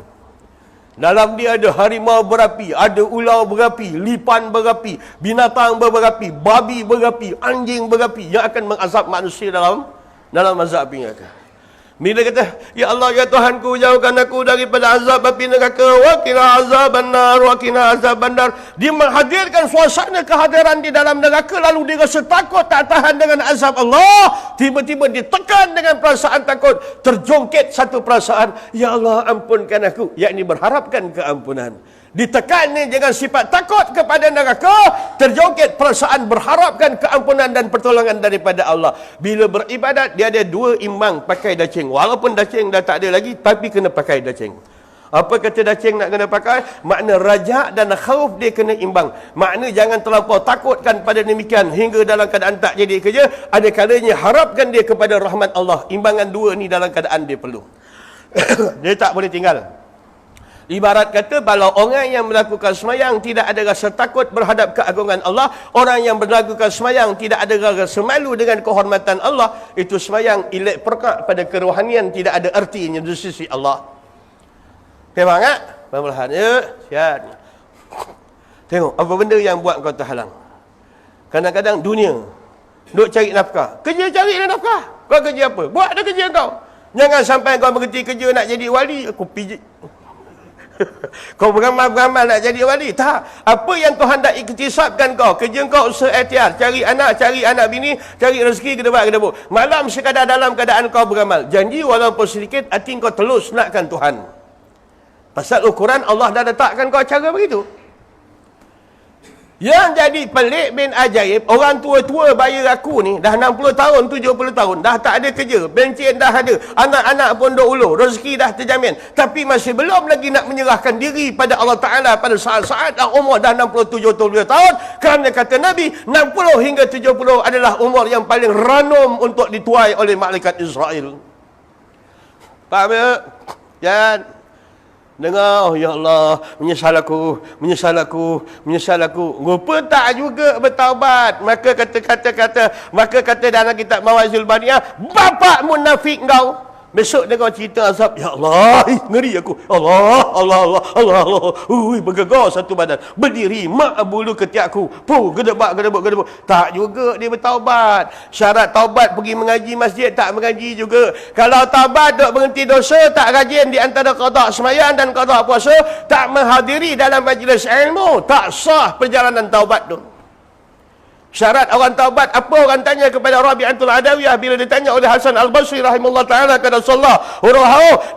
Dalam dia ada harimau berapi, ada ular berapi, lipan berapi, binatang berapi, babi berapi, anjing berapi yang akan mengazab manusia dalam azab api neraka. Bila kata, ya Allah, ya Tuhanku, jauhkan aku daripada azab api neraka, wa qina azaban nar, wa qina azaban nar. Dia menghadirkan suasana kehadiran di dalam neraka, lalu dia rasa takut, tak tahan dengan azab Allah. Tiba-tiba ditekan dengan perasaan takut, terjongkit satu perasaan, ya Allah, ampunkan aku, yakni berharapkan keampunan. Ditekan ni dengan sifat takut kepada neraka, terjongkit perasaan berharapkan keampunan dan pertolongan daripada Allah. Bila beribadat, dia ada dua imbang pakai dacing. Walaupun dacing dah tak ada lagi, tapi kena pakai dacing. Apa kata dacing nak kena pakai? Makna raja dan khauf dia kena imbang. Makna jangan terlampau takutkan pada demikian hingga dalam keadaan tak jadi kerja. Ada kalanya harapkan dia kepada rahmat Allah. Imbangan dua ni dalam keadaan dia perlu. Dia tak boleh tinggal. Ibarat kata, kalau orang yang melakukan semayang tidak ada rasa takut berhadap keagungan Allah, orang yang melakukan semayang tidak ada rasa malu dengan kehormatan Allah, itu semayang ilek perkak pada kerohanian, tidak ada artinya di sisi Allah. Memang tak? Pemerlahan. Ya, siap. Tengok, apa benda yang buat kau terhalang. Kadang-kadang dunia, duk cari nafkah. Kerja cari nafkah. Kau kerja apa? Buat ada kerja kau. Jangan sampai kau berhenti kerja nak jadi wali, aku pijit. Kau beramal-beramal nak jadi wali. Tak. Apa yang Tuhan dah iktisabkan kau, kerja kau usaha ikhtiar, cari anak bini, cari rezeki kedebak-kedebuk. Malam sekadar dalam keadaan kau beramal. Janji walaupun sedikit, hati kau telus nakkan Tuhan. Pasal ukuran Allah dah letakkan kau cara begitu. Yang jadi pelik bin ajaib, orang tua-tua bayar aku ni dah 60 tahun, 70 tahun, dah tak ada kerja, bencin dah ada, anak-anak pun dah ulur, rezeki dah terjamin, tapi masih belum lagi nak menyerahkan diri pada Allah Ta'ala pada saat-saat umur dah 67-70 tahun, kerana kata Nabi, 60 hingga 70 adalah umur yang paling ranum untuk dituai oleh malaikat Israel. Faham ya? Jangan dengar, oh ya Allah, menyesal aku. Rupa tak juga bertaubat. Maka kata dalam kitab Mawazil Baniyah, bapak munafik kau. Besok dia kau cerita azab, ya Allah, ngeri aku. Allah, Allah, Allah, Allah, Allah. Bergegar satu badan. Berdiri, mak bulu ketiakku. Gedebak. Tak juga dia bertaubat. Syarat taubat pergi mengaji masjid, tak mengaji juga. Kalau taubat duk berhenti dosa, tak rajin di antara qada sembahyang dan qada puasa, tak menghadiri dalam majlis ilmu, tak sah perjalanan taubat tu. Syarat orang taubat apa? Orang tanya kepada Rabi'atul Adawiyah bila ditanya oleh Hasan Al-Basri rahimahullah ta'ala kepada Rasulullah,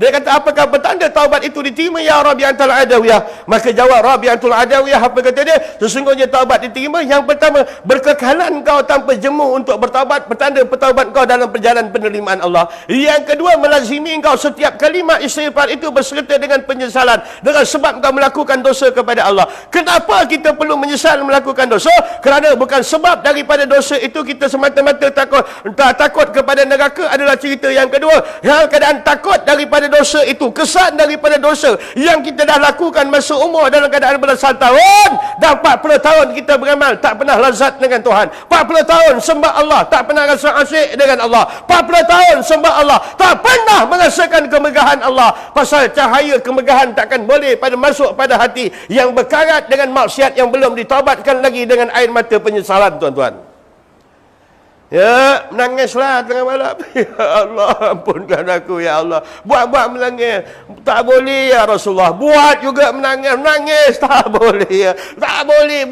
dia kata, apakah bertanda taubat itu diterima ya Rabi'atul Adawiyah? Maka jawab Rabi'atul Adawiyah, apa kata dia? Sesungguhnya taubat diterima, yang pertama, berkekalan kau tanpa jemu untuk bertaubat, bertanda bertaubat kau dalam perjalanan penerimaan Allah. Yang kedua, melazimi kau setiap kalimat istighfar itu berserta dengan penyesalan, dengan sebab kau melakukan dosa kepada Allah. Kenapa kita perlu menyesal melakukan dosa? Kerana bukan sebab daripada dosa itu kita semata-mata takut kepada neraka adalah cerita yang kedua. Yang keadaan takut daripada dosa itu, kesan daripada dosa yang kita dah lakukan masa umur dalam keadaan belasan tahun, dah 40 tahun kita beramal, tak pernah lazat dengan Tuhan. 40 tahun sembah Allah, tak pernah rasa asyik dengan Allah. 40 tahun sembah Allah, tak pernah merasakan kemegahan Allah. Pasal cahaya kemegahan takkan boleh masuk pada hati yang berkarat dengan maksiat yang belum ditaubatkan lagi dengan air mata penyesalan, tuan-tuan. Ya, menangislah tengah malam. Ya Allah, ampunkan aku ya Allah. Buat menangis. Tak boleh ya Rasulullah. Buat juga menangis tak boleh ya. Tak boleh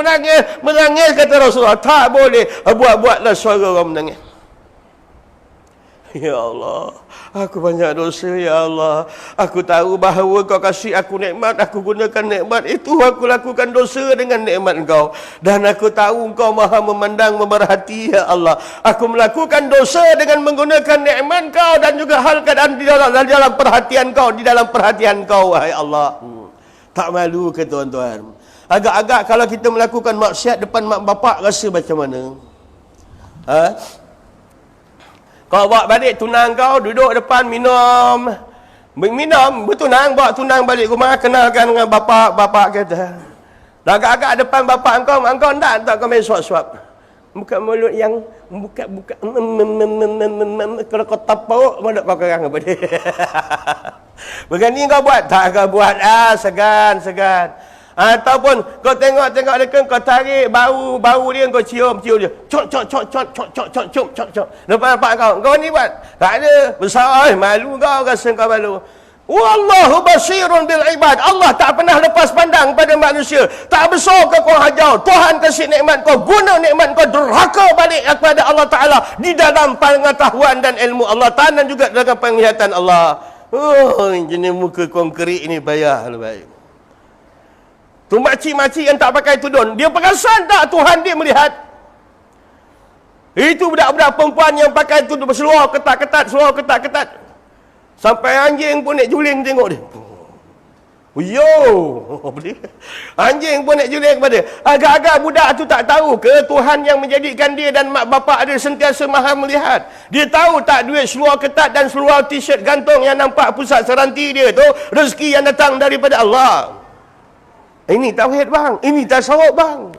menangis kata Rasulullah. Tak boleh. Buatlah suara orang menangis. Ya Allah, aku banyak dosa ya Allah. Aku tahu bahawa kau kasih aku nikmat, aku gunakan nikmat itu, aku lakukan dosa dengan nikmat kau. Dan aku tahu kau maha memandang, memerhati ya Allah. Aku melakukan dosa dengan menggunakan nikmat kau dan juga hal keadaan di dalam perhatian kau, wahai Allah. Tak malu ke tuan-tuan? Agak-agak kalau kita melakukan maksiat depan mak bapak, rasa macam mana? Kau bawa balik tunang kau, duduk depan minum, bertunang, bawa tunang balik rumah, kenalkan dengan bapak kata. Dan agak-agak depan bapak engkau tak kau main suap-suap. Buka mulut yang, buka, kalau kau tapuk, mulut kau kerang apa dia. Begini kau buat? Tak kau buat, segan. Ataupun kau tengok dia, kau tarik bau dia, kau cium dia. Cok. Lepas kau ni buat. Tak ada. Besar, malu kau, rasa kau malu. Wallahu basirun bil ibad. Allah tak pernah lepas pandang pada manusia. Tak besar ke kau hajau. Tuhan kasih nikmat kau, guna nikmat kau, derhaka balik kepada Allah Ta'ala di dalam pengetahuan dan ilmu Allah Ta'ala dan juga dalam penglihatan Allah. Jenis muka konkret ni payah baik. Tu makcik-makcik yang tak pakai tudung, dia perasan tak Tuhan dia melihat? Itu budak-budak perempuan yang pakai tudung seluar ketat-ketat. Sampai anjing pun nak juling tengok dia. Anjing pun nak juling kepada dia. Agak-agak budak tu tak tahu ke Tuhan yang menjadikan dia dan mak bapak dia sentiasa maha melihat. Dia tahu tak duit seluar ketat dan seluar t-shirt gantung yang nampak pusat seranti dia tu rezeki yang datang daripada Allah. Ini tauhid bang, ini tasawuf bang.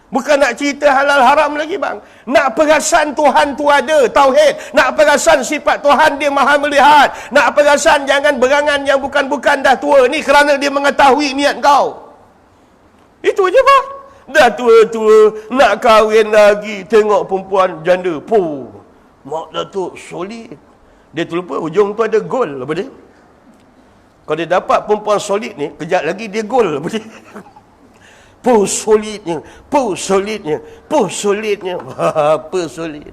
Bukan nak cerita halal haram lagi bang. Nak perasan Tuhan tu ada, tauhid. Nak perasan sifat Tuhan dia maha melihat. Nak perasan jangan berangan yang bukan-bukan dah tua ni kerana dia mengetahui niat kau. Itu aja bang. Dah tua-tua, nak kahwin lagi, tengok perempuan janda. Mak Datuk solid. Dia terlupa hujung tu ada gol apa dia? Kalau dia dapat perempuan solid ni, kejap lagi dia gol apa dia? Solidnya. Apa solid?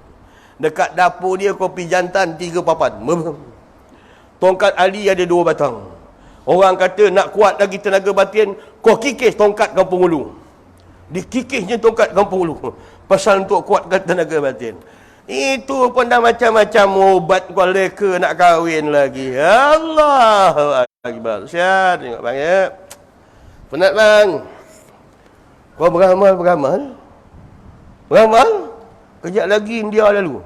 Dekat dapur dia kopi jantan 3 papan. Tongkat Ali ada 2 batang. Orang kata nak kuat lagi tenaga batin, kau kikis tongkat kampung ulu. Dikikisnya tongkat kampung ulu. Pasal untuk kuatkan tenaga batin. Itu pun dah macam-macam ubat kau leka nak kahwin lagi. Allah Akbar. Sihat tengok bang ya. Penat bang. Kau beramal. Kejap lagi India lalu.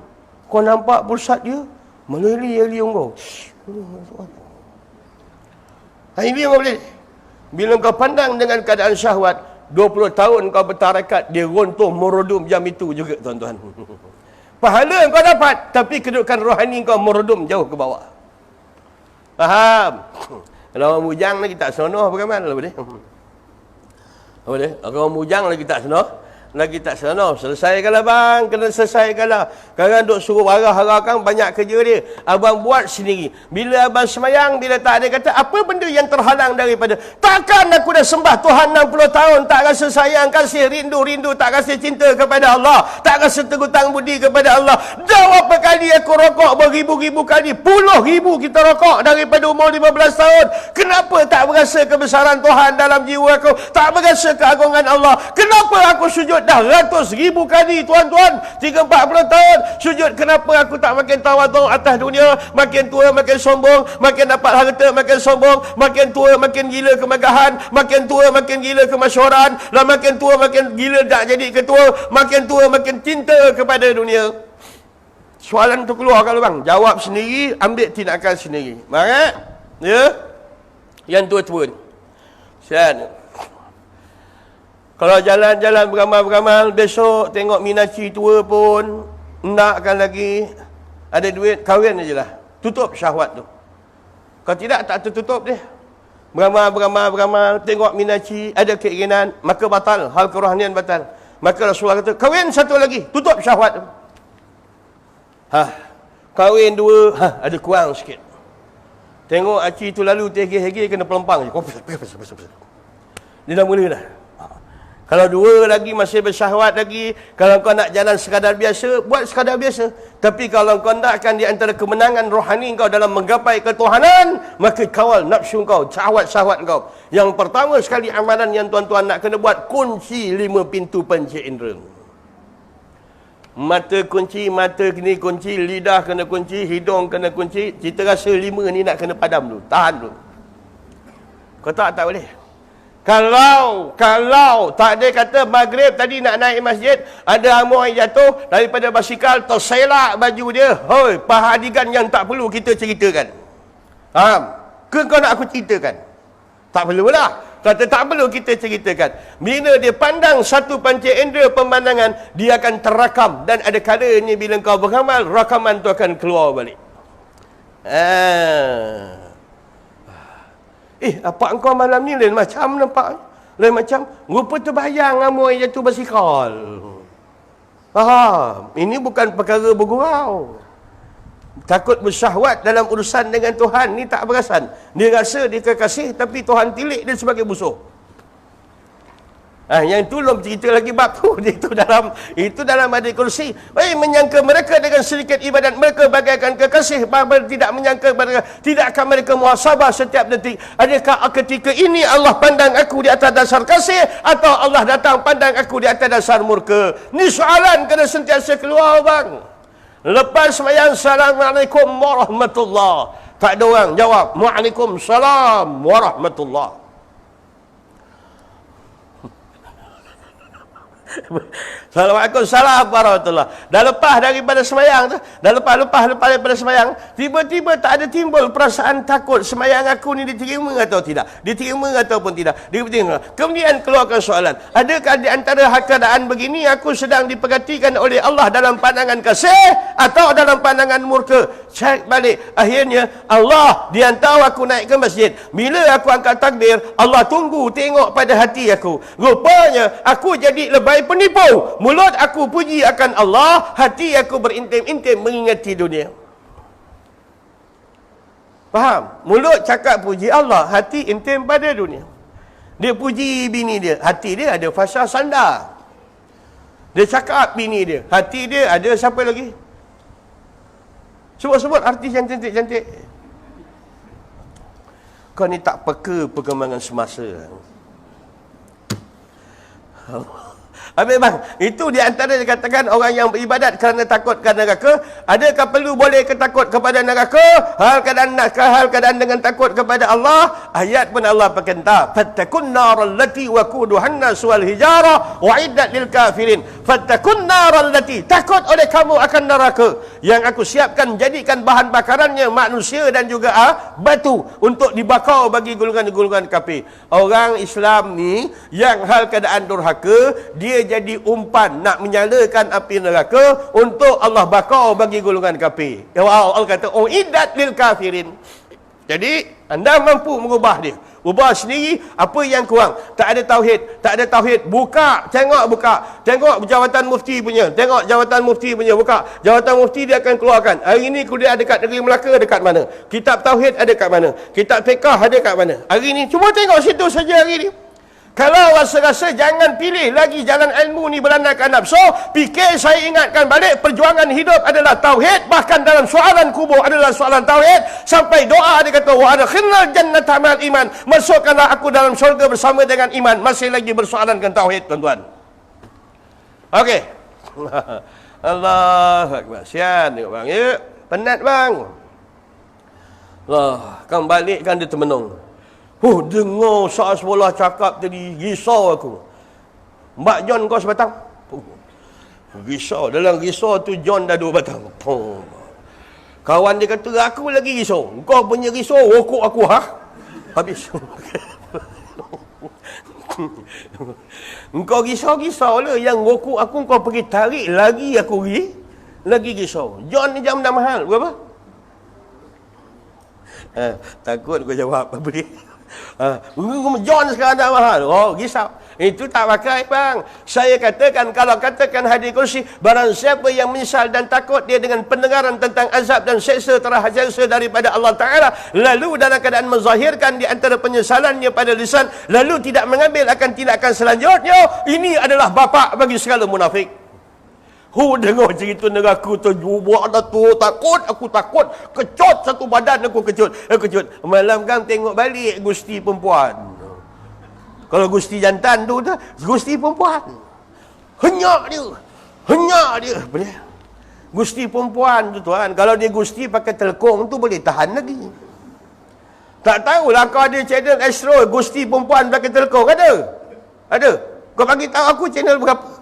Kau nampak pusat dia meliri-eri kau. Ini kau boleh. Bila kau pandang dengan keadaan syahwat, 20 tahun kau bertarakat, dia runtuh merodum jam itu juga tuan-tuan. Pahala kau dapat, tapi kedudukan rohani kau meredum jauh ke bawah. Faham? Kalau orang bujang lagi tak senonoh bagaimana boleh? Apa dia? Orang bujang lagi tak senonoh. Lagi tak senonoh. Selesaikanlah bang, kena selesaikanlah. Kadang duk suruh harah-harahkan banyak kerja dia. Abang buat sendiri. Bila abang semayang, bila tak ada kata, apa benda yang terhalang daripada? Takkan aku dah sembah Tuhan 60 tahun, tak rasa sayang, kasih, rindu, tak rasa cinta kepada Allah, tak rasa terhutang budi kepada Allah. Dah berapa kali aku rokok beribu-ribu kali, puluh ribu kita rokok daripada umur 15 tahun. Kenapa tak berasa kebesaran Tuhan dalam jiwa aku? Tak berasa keagungan Allah? Kenapa aku sujud dah ratus ribu kali tuan-tuan, 30-40 tahun sujud? Kenapa aku tak makin tawaduk atas dunia? Makin tua makin sombong, makin dapat harta makin sombong, makin tua makin gila kemegahan, makin tua makin gila kemasyhuran, dan makin tua makin gila tak jadi ketua, makin tua makin cinta kepada dunia. Soalan tu keluar kalau bang, jawab sendiri, ambil tindakan sendiri. Baik? Ya? Yang tua-tua ni. Sian. Kalau jalan-jalan beramal-beramal, besok tengok minaci tua pun, nakkan lagi, ada duit, kahwin je lah. Tutup syahwat tu. Kalau tidak, tak tertutup dia. Beramal, tengok minaci, ada keinginan, maka batal, hal kerohanian batal. Maka Rasulullah kata, kahwin satu lagi, tutup syahwat tu. Kahwin dua, ada kurang sikit. Tengok aci tu lalu, terhegi-hegi, kena pelempang je. Dia dah mula dah. Kalau dua lagi masih bersyahwat lagi, kalau kau nak jalan sekadar biasa, buat sekadar biasa. Tapi kalau kau nakkan di antara kemenangan rohani kau dalam menggapai ketuhanan, maka kawal nafsu kau, syahwat-syahwat kau. Yang pertama sekali amalan yang tuan-tuan nak kena buat, kunci 5 pintu panca indera. Mata kunci, mata kena kunci, lidah kena kunci, hidung kena kunci, cita rasa 5 ni nak kena padam dulu, tahan dulu. Kau tak boleh. Kalau tak ada kata maghrib tadi nak naik masjid, ada amor yang jatuh daripada basikal, terselak baju dia, hoi, pahadigan yang tak perlu kita ceritakan. Faham? Ke kau nak aku ceritakan? Tak perlulah. Kata tak perlu kita ceritakan. Bila dia pandang satu panca indera pemandangan, dia akan terakam, dan ada kalanya bila kau beramal, rakaman tu akan keluar balik. Apa engkau malam ni lain macam nampak? Lain macam, rupa terbayang amor yang jatuh basikal. Ini bukan perkara bergurau. Takut bersyahwat dalam urusan dengan Tuhan ni tak berasan. Dia rasa dia kekasih, tapi Tuhan tilik dia sebagai musuh. Yang itu belum cerita lagi bab tu. Itu dalam hadis kursi. Menyangka mereka dengan sedikit ibadat mereka bagaikan kekasih, tidak menyangka mereka, tidakkah mereka muhasabah setiap detik? Adakah ketika ini Allah pandang aku di atas dasar kasih, atau Allah datang pandang aku di atas dasar murka? Ni soalan kena sentiasa keluar bang. Lepas sembahyang, Assalamualaikum warahmatullahi. Tak ada orang jawab, Waalaikumsalam warahmatullahi. Assalamualaikum warahmatullahi. Dah lepas daripada sembahyang tu, dah lepas daripada sembahyang, tiba-tiba tak ada timbul perasaan takut, sembahyang aku ni diterima atau tidak, diterima ataupun tidak, diterima. Kemudian keluarkan soalan, adakah di antara keadaan begini aku sedang diperhatikan oleh Allah dalam pandangan kasih atau dalam pandangan murka? Cek balik. Akhirnya Allah dia tahu aku naik ke masjid, bila aku angkat takbir, Allah tunggu tengok pada hati aku. Rupanya aku jadi lebay penipu. Mulut aku puji akan Allah, hati aku berintim-intim mengingati dunia. Faham? Mulut cakap puji Allah, hati intim pada dunia. Dia puji bini dia, hati dia ada fasya sanda. Dia cakap bini dia, hati dia ada siapa lagi? Sebut-sebut artis yang cantik-cantik. Kau ni tak peka perkembangan semasa. Habis bang, itu di antara dikatakan orang yang beribadat kerana takut kepada neraka. Adakah perlu boleh ketakut kepada neraka? Hal keadaan dengan takut kepada Allah. Ayat pun Allah berkata, fattakun naral lati waquduhan nas wal hijarah uiddat lil kafirin. Fattakun naral lati, takut oleh kamu akan neraka yang aku siapkan, jadikan bahan bakarannya manusia dan juga batu untuk dibakar bagi golongan-golongan kafir. Orang Islam ni yang hal keadaan durhaka, dia boleh jadi umpan nak menyalakan api neraka untuk Allah bakar bagi golongan kafir. Allah kata, iddat lil kafirin. Jadi, anda mampu mengubah dia. Ubah sendiri, apa yang kurang. Tak ada tauhid. Buka, tengok jawatan mufti punya. Tengok jawatan mufti punya, buka. Jawatan mufti dia akan keluarkan. Hari ini kuliah dekat negeri Melaka, dekat mana? Kitab tauhid ada kat mana? Kitab fiqah ada kat mana? Hari ini, cuba tengok situ saja hari ini. Kalau rasa-rasa, jangan pilih lagi jalan ilmu ni berlandaskan nafsu. Fikir, saya ingatkan balik, perjuangan hidup adalah tauhid. Bahkan dalam soalan kubur adalah soalan tauhid. Sampai doa dia kata, wa adkhilnal jannata ma'al iman. Masukkanlah aku dalam syurga bersama dengan iman. Masih lagi bersoalankan tauhid, tuan-tuan. Okey. Allahu Akbar. Sian tengok bang. Ya, penat bang. Allah, kan balikkan dia termenung. Dengar saat sebelah cakap tadi, risau aku. Mbak John kau sebatang? Risau. Dalam risau tu John dah 2 batang. Kawan dia kata, aku lagi risau. Kau punya risau, rokok aku, habis. Engkau risau lah. Yang rokok aku kau pergi tarik, lagi aku lagi risau. John ni jam dah mahal. Berapa? Takut kau jawab apa dia. John sekarang dah mahal. Risau. Itu tak pakai bang. Saya katakan, kalau katakan hadis kursi, barang siapa yang menyesal dan takut dia dengan pendengaran tentang azab dan seksa terhadap daripada Allah Ta'ala, lalu dalam keadaan menzahirkan di antara penyesalannya pada lisan, lalu tidak mengambil akan tindakan selanjutnya, ini adalah bapa bagi segala munafik. Dengar cerita neraka tu, buat dah tu, aku takut, kecut satu badan aku kecut. Malam kan tengok balik gusti perempuan. Kalau gusti jantan tu, gusti perempuan. Henyak dia. Boleh. Gusti perempuan tu tuan, kalau dia gusti pakai telekong tu boleh tahan lagi. Tak tahulah kau ada channel Astro, gusti perempuan pakai telekong, ada? Kau bagi tahu aku channel berapa?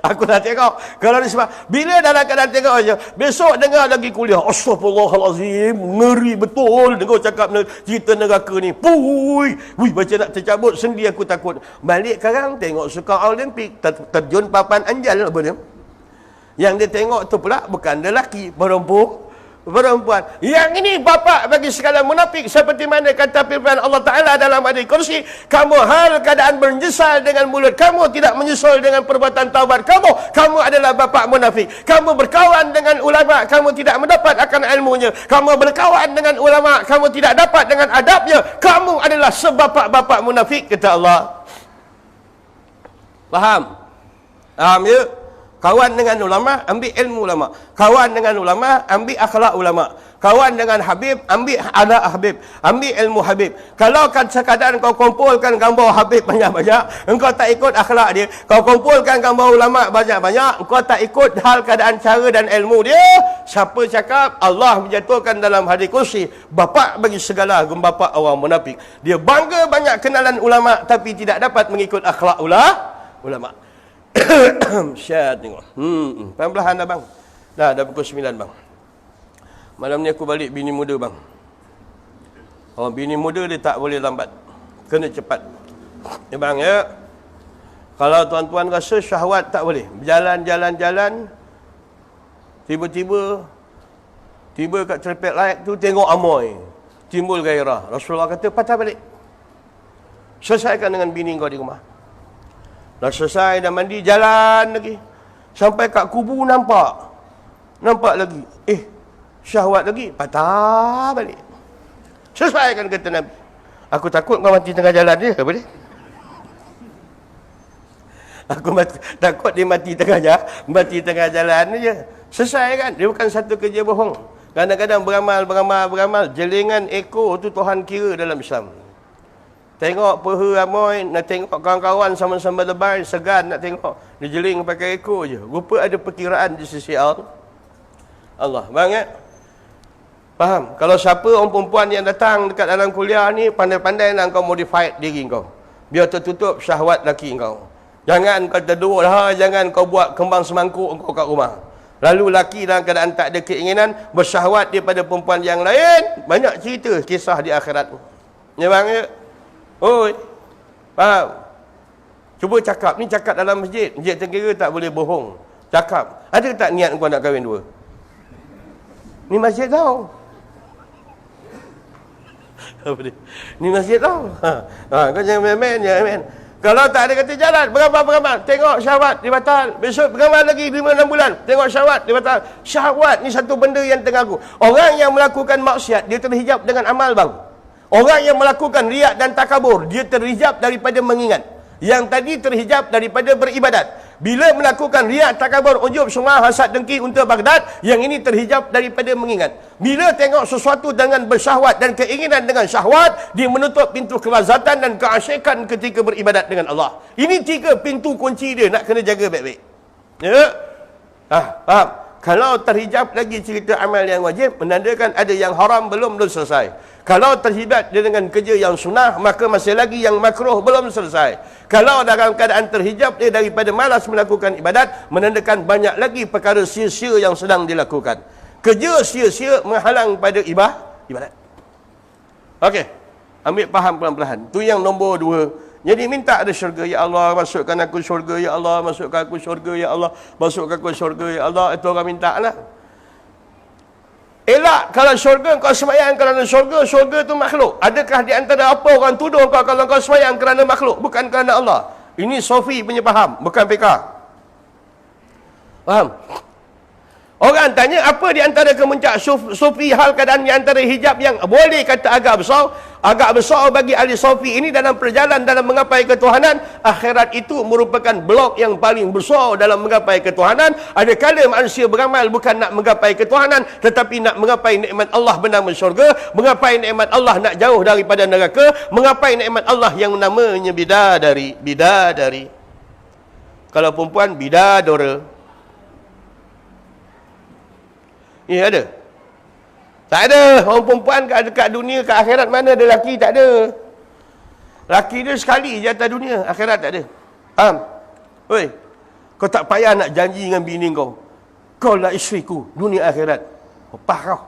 Aku nak tengok. Kalau dia sebab, bila dalam keadaan tengok aja, besok dengar lagi kuliah. Astaghfirullahalazim, ngeri betul dengar cakap cerita neraka ni. Baca nak tercabut sendi aku takut. Balik sekarang tengok suka Olimpik, terjun papan anjal apa dia. Yang dia tengok tu pula bukan lelaki, perempuan. Yang ini bapa bagi segala munafik, seperti mana kata firman Allah Ta'ala dalam hadis kursi, kamu hal keadaan menyesal dengan mulut kamu, tidak menyesal dengan perbuatan taubat kamu adalah bapa munafik. Kamu berkawan dengan ulama, kamu tidak mendapat akan ilmunya. Kamu berkawan dengan ulama, kamu tidak dapat dengan adabnya. Kamu adalah sebapa-bapa munafik, kata Allah. Faham ya? Kawan dengan ulama, ambil ilmu ulama. Kawan dengan ulama, ambil akhlak ulama. Kawan dengan Habib, ambil anak Habib. Ambil ilmu Habib. Kalau kan sekadar kau kumpulkan gambar Habib banyak-banyak, engkau tak ikut akhlak dia. Kau kumpulkan gambar ulama banyak-banyak, engkau tak ikut hal keadaan cara dan ilmu dia. Siapa cakap? Allah menjatuhkan dalam hadis kursi, bapa bagi segala bapa orang munafik. Dia bangga banyak kenalan ulama, tapi tidak dapat mengikut akhlak ulama. Syad tengok. Pelan-pelan dah bang. Dah pukul 9 bang. Malam ni aku balik bini muda bang. Bini muda dia tak boleh lambat. Kena cepat. Ya bang ya. Kalau tuan-tuan rasa syahwat tak boleh. Berjalan-jalan. Tiba-tiba kat traffic light tu tengok amoy. Timbul gairah. Rasulullah kata patah balik. Selesaikan dengan bini kau di rumah. Dah selesai, dah mandi, jalan lagi. Sampai kat kubu nampak lagi. Syahwat lagi. Patah balik. Selesaikan kata Nabi. Aku takut kau mati tengah jalan dia. Apa dia? Aku takut dia mati tengah jalan je. Selesai kan? Dia bukan satu kerja bohong. Kadang-kadang beramal. Jelingan ekor tu Tuhan kira dalam Islam. Tengok peha ramai, nak tengok kawan-kawan sama-sama lebay, segan nak tengok. Dia jeling pakai ekor je. Rupa ada perkiraan di sisi Allah. Bang ya? Faham? Kalau siapa orang perempuan yang datang dekat dalam kuliah ni, pandai-pandai nak kau modify diri kau. Biar tertutup syahwat laki kau. Jangan kau terduduk dah, jangan kau buat kembang semangkuk kau kat rumah. Lalu laki dalam keadaan tak ada keinginan, bersyahwat daripada perempuan yang lain. Banyak cerita kisah di akhirat. Ya bang ya? Oi, faham? Cuba cakap. Ni cakap dalam masjid. Masjid Tengkira tak boleh bohong. Cakap. Ada tak niat kau nak kahwin dua? Ni masjid tau. Ni masjid tau. Kau jangan main-main. Kalau tak ada kata jalan, beramal. Tengok syahwat dibatal. Besok beramal lagi 5-6 bulan. Tengok syahwat dibatal. Syahwat ni satu benda yang terganggu. Orang yang melakukan maksiat, dia terhijab dengan amal bang. Orang yang melakukan riak dan takabur, dia terhijab daripada mengingat. Yang tadi terhijab daripada beribadat. Bila melakukan riak, takabur, ujub, sumah, hasad, dengki, unta, Baghdad, yang ini terhijab daripada mengingat. Bila tengok sesuatu dengan bersyahwat dan keinginan dengan syahwat, dia menutup pintu kelazatan dan keasyikan ketika beribadat dengan Allah. Ini 3 pintu kunci dia, nak kena jaga baik-baik. Ya? Faham? Kalau terhijab lagi cerita amal yang wajib, menandakan ada yang haram belum selesai. Kalau terhijab dia dengan kerja yang sunnah, maka masih lagi yang makruh belum selesai. Kalau dalam keadaan terhijab dia daripada malas melakukan ibadat, menandakan banyak lagi perkara sia-sia yang sedang dilakukan. Kerja sia-sia menghalang pada ibadat. Okey. Ambil faham pelan-pelan. Tu yang nombor 2. Jadi minta ada syurga. Ya Allah, masukkan aku syurga. Ya Allah, masukkan aku syurga. Ya Allah, masukkan aku syurga. Ya Allah, itu orang minta lah. Elak kalau syurga kau sembahyang kerana syurga, syurga tu makhluk. Adakah di antara apa orang tuduh kau kalau kau sembahyang kerana makhluk, bukan kerana Allah? Ini Sofi punya faham, bukan PK. Faham? Orang tanya apa di antara kemuncak Sofi hal keadaan di antara hijab yang boleh kata agak besar bagi ahli Sofi ini dalam perjalanan dalam menggapai ketuhanan. Akhirat itu merupakan blok yang paling besar dalam menggapai ketuhanan. Ada kala manusia beramal bukan nak menggapai ketuhanan, tetapi nak menggapai nikmat Allah bernama syurga, menggapai nikmat Allah nak jauh daripada neraka, menggapai nikmat Allah yang namanya bidadari. Kalau perempuan bidadora. Ada? Tak ada. Orang perempuan dekat dunia, kat akhirat mana ada lelaki? Tak ada. Lelaki dia sekali je atas dunia. Akhirat tak ada. Faham? Oi, kau tak payah nak janji dengan bini kau. Kau lah isteriku, dunia akhirat. Opah kau.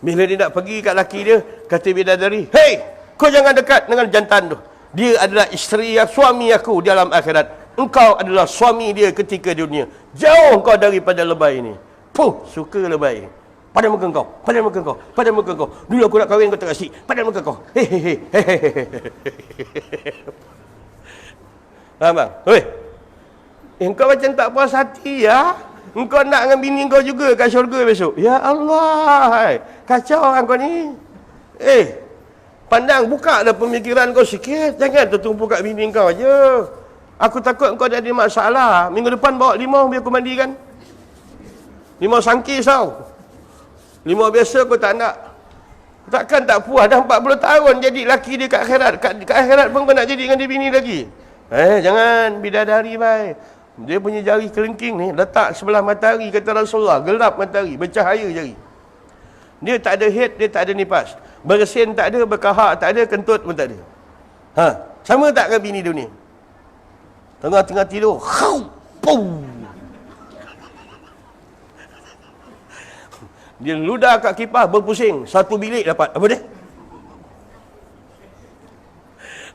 Bila dia nak pergi kat lelaki dia, kata bidadari, "Hei, kau jangan dekat dengan jantan tu. Dia adalah isteri suami aku di alam akhirat. Engkau adalah suami dia ketika di dunia. Jauh kau daripada lebay ini." Puh, suka lebay. Pada muka kau, pada muka kau, pada muka kau. Dulu aku nak kahwin kau tak kasih. Pada muka kau. Hehehe. Faham bang? Oi. Engkau macam tak puas hati ya? Engkau nak dengan bini kau juga kat syurga besok. Ya Allah. Kacau orang kau ni. Pandang, buka dah pemikiran kau sikit. Jangan tertumpu kat bini kau je. Aku takut kau ada masalah. Minggu depan bawa limau biar aku mandikan. Limau sangkis tau. Limau biasa aku tak nak. Takkan tak puas. Dah 40 tahun jadi laki dia kat akhirat. Kat akhirat pun kau nak jadi dengan dia bini lagi. Jangan. Bidadari baik. Dia punya jari kelingking ni letak sebelah matahari, kata Rasulullah. Gelap matahari. Bercahaya jari. Dia tak ada head, dia tak ada nipas. Bersin tak ada, berkahak tak ada, kentut pun tak ada. Sama tak dengan bini dunia? Tengah-tengah tidur. Dia ludah kat kipas, berpusing. Satu bilik dapat. Apa dia?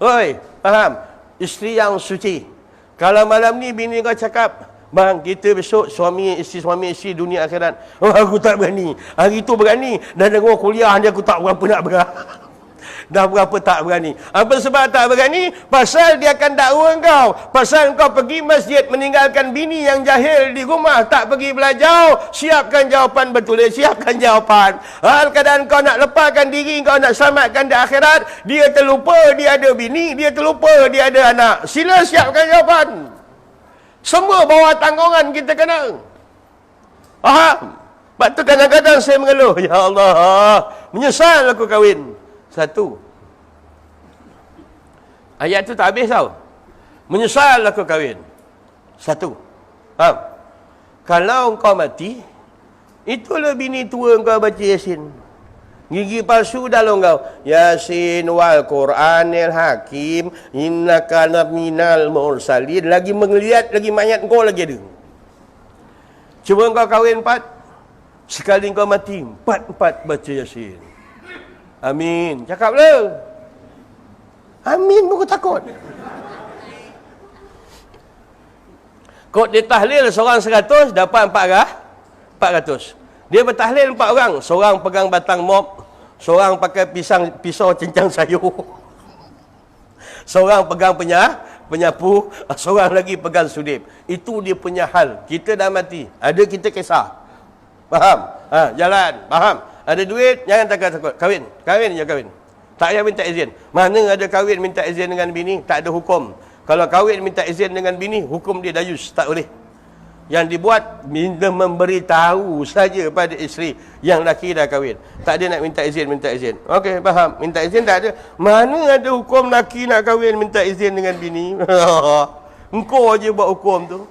Oi, faham? Isteri yang suci. Kalau malam ni bini kau cakap, "Bang, kita besok suami isteri dunia akhirat." Oh, aku tak berani. Hari tu berani. Dah dengar kuliah dia aku tak berapa nak berah. Dah berapa tak berani. Apa sebab tak berani? Pasal dia akan dakwa kau. Pasal kau pergi masjid meninggalkan bini yang jahil di rumah, tak pergi belajar. Siapkan jawapan betul. Siapkan jawapan. Hal keadaan kau nak lepaskan diri, kau nak selamatkan di akhirat, dia terlupa dia ada bini, dia terlupa dia ada anak. Sila siapkan jawapan. Semua bawah tanggungan kita kena. Faham? Sebab tu kadang-kadang saya mengeluh, "Ya Allah, menyesal aku kahwin." Satu. Ayat tu tak habis tau. Menyesal aku kahwin. Satu. Faham? Kalau kau mati, itulah bini tua kau baca Yasin. Gigi palsu dalam kau. Yasin wal Quranil Hakim, innaka minal mursalin. Lagi mengeliat, lagi mayat kau lagi ada. Cuba kau kahwin 4. Sekali kau mati, 4 baca Yasin. Amin. Cakaplah. Amin pun kau takut. Kau dia tahlil seorang 100, dapat 400. Dia bertahlil 4 orang. Seorang pegang batang mop, seorang pakai pisau cincang sayur, seorang pegang penyapu, seorang lagi pegang sudip. Itu dia punya hal. Kita dah mati, ada kita kisah. Faham? Jalan, faham? Ada duit, jangan takut. Kahwin je kahwin. Tak payah minta izin. Mana ada kahwin minta izin dengan bini, tak ada hukum. Kalau kahwin minta izin dengan bini, hukum dia dayus, tak boleh. Yang dibuat, bila memberitahu saja pada isteri yang laki dah kahwin. Tak ada nak minta izin. Okey, faham? Minta izin tak ada. Mana ada hukum laki nak kahwin minta izin dengan bini? Engkau je buat hukum tu.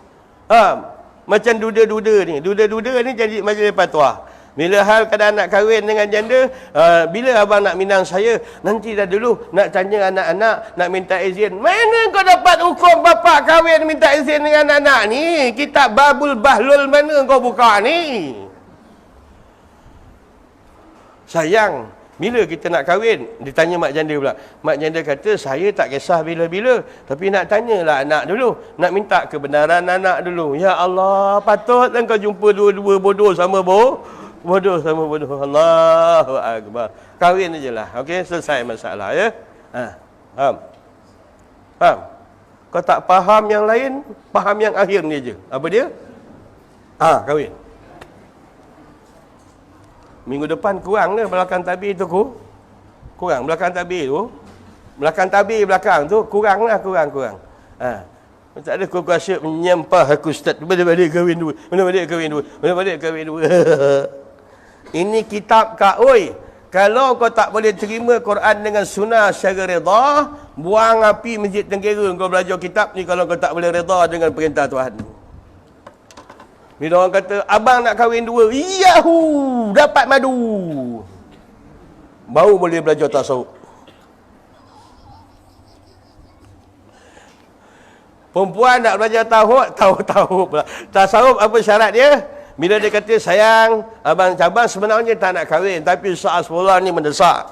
Macam duda-duda ni. Duda-duda ni jadi majlis fatwa. Bila hal keadaan nak kahwin dengan janda, bila abang nak minang saya, nanti dah dulu nak tanya anak-anak, nak minta izin. Mana kau dapat hukum bapa kahwin minta izin dengan anak ni? Kitab Babul Bahlul mana kau buka ni? Sayang, bila kita nak kahwin, ditanya mak janda pula. Mak janda kata, saya tak kisah bila-bila, tapi nak tanyalah anak dulu, nak minta kebenaran anak dulu. Ya Allah, patut kau jumpa dua-dua bodoh sama bodoh. Allahu Akbar. Kahwin je lah. Okey, selesai masalah ya. Faham? Kau tak faham yang lain, faham yang akhir ni je. Apa dia? Kahwin. Minggu depan kurang dah belakang tabir tu kurang belakang tabir tu. Belakang tu kurang. Tak ada kau asyik menyampah aku ustaz. Balik kahwin dua. Ini kitab kak, oi. Kalau kau tak boleh terima Quran dengan sunnah secara reda, buang api Masjid Tenggera kau belajar kitab ni kalau kau tak boleh reda dengan perintah Tuhan. Bila orang kata, abang nak kahwin dua, iyahu, dapat madu. Baru boleh belajar tasawuf. Perempuan nak belajar tahu pula. Tasawuf apa syarat dia? Bila dia kata, sayang, abang cabang sebenarnya tak nak kahwin, tapi Ustaz Asfullah ni mendesak.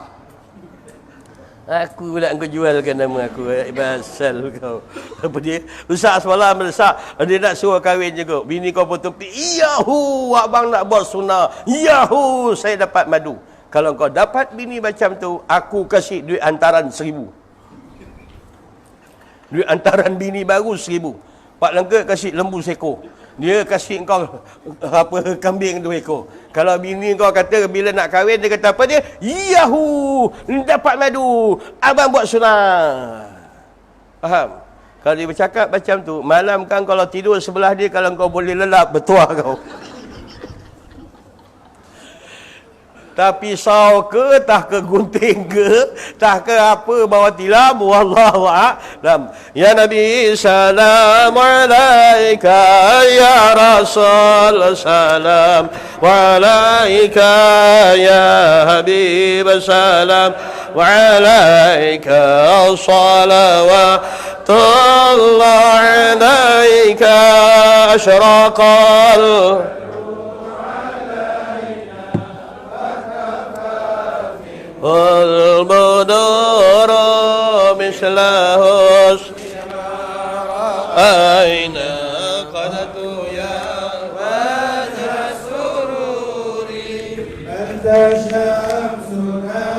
Aku pula kau jualkan nama aku. Pasal kau. Apa dia? Ustaz Asfullah mendesak. Dia nak suruh kahwin juga. Bini kau pun tepi. Iyahu, abang nak buat sunnah. Iyahu, saya dapat madu. Kalau kau dapat bini macam tu, aku kasih duit antaran 1,000. Duit antaran bini baru 1,000. Pak Lengkek kasih lembu sekor. Dia kasih kau kambing 2 ekor. Kalau bini kau kata bila nak kahwin, dia kata apa dia? Yahu, dapat madu. Abang buat sunnah. Faham? Kalau dia bercakap macam tu, malam kan kalau tidur sebelah dia, kalau kau boleh lelap, bertuah kau. Tak pisau ke, tak ke gunting ke, tak ke apa, bawa tilam, wallahu a'lam. Ya Nabi, salam alaika, ya Rasul, salam alaika, ya Habib, salam alaika, salawatullah alaika, asyraqal والبدور مثله أين قدت يا وجه السرور أنت شمسنا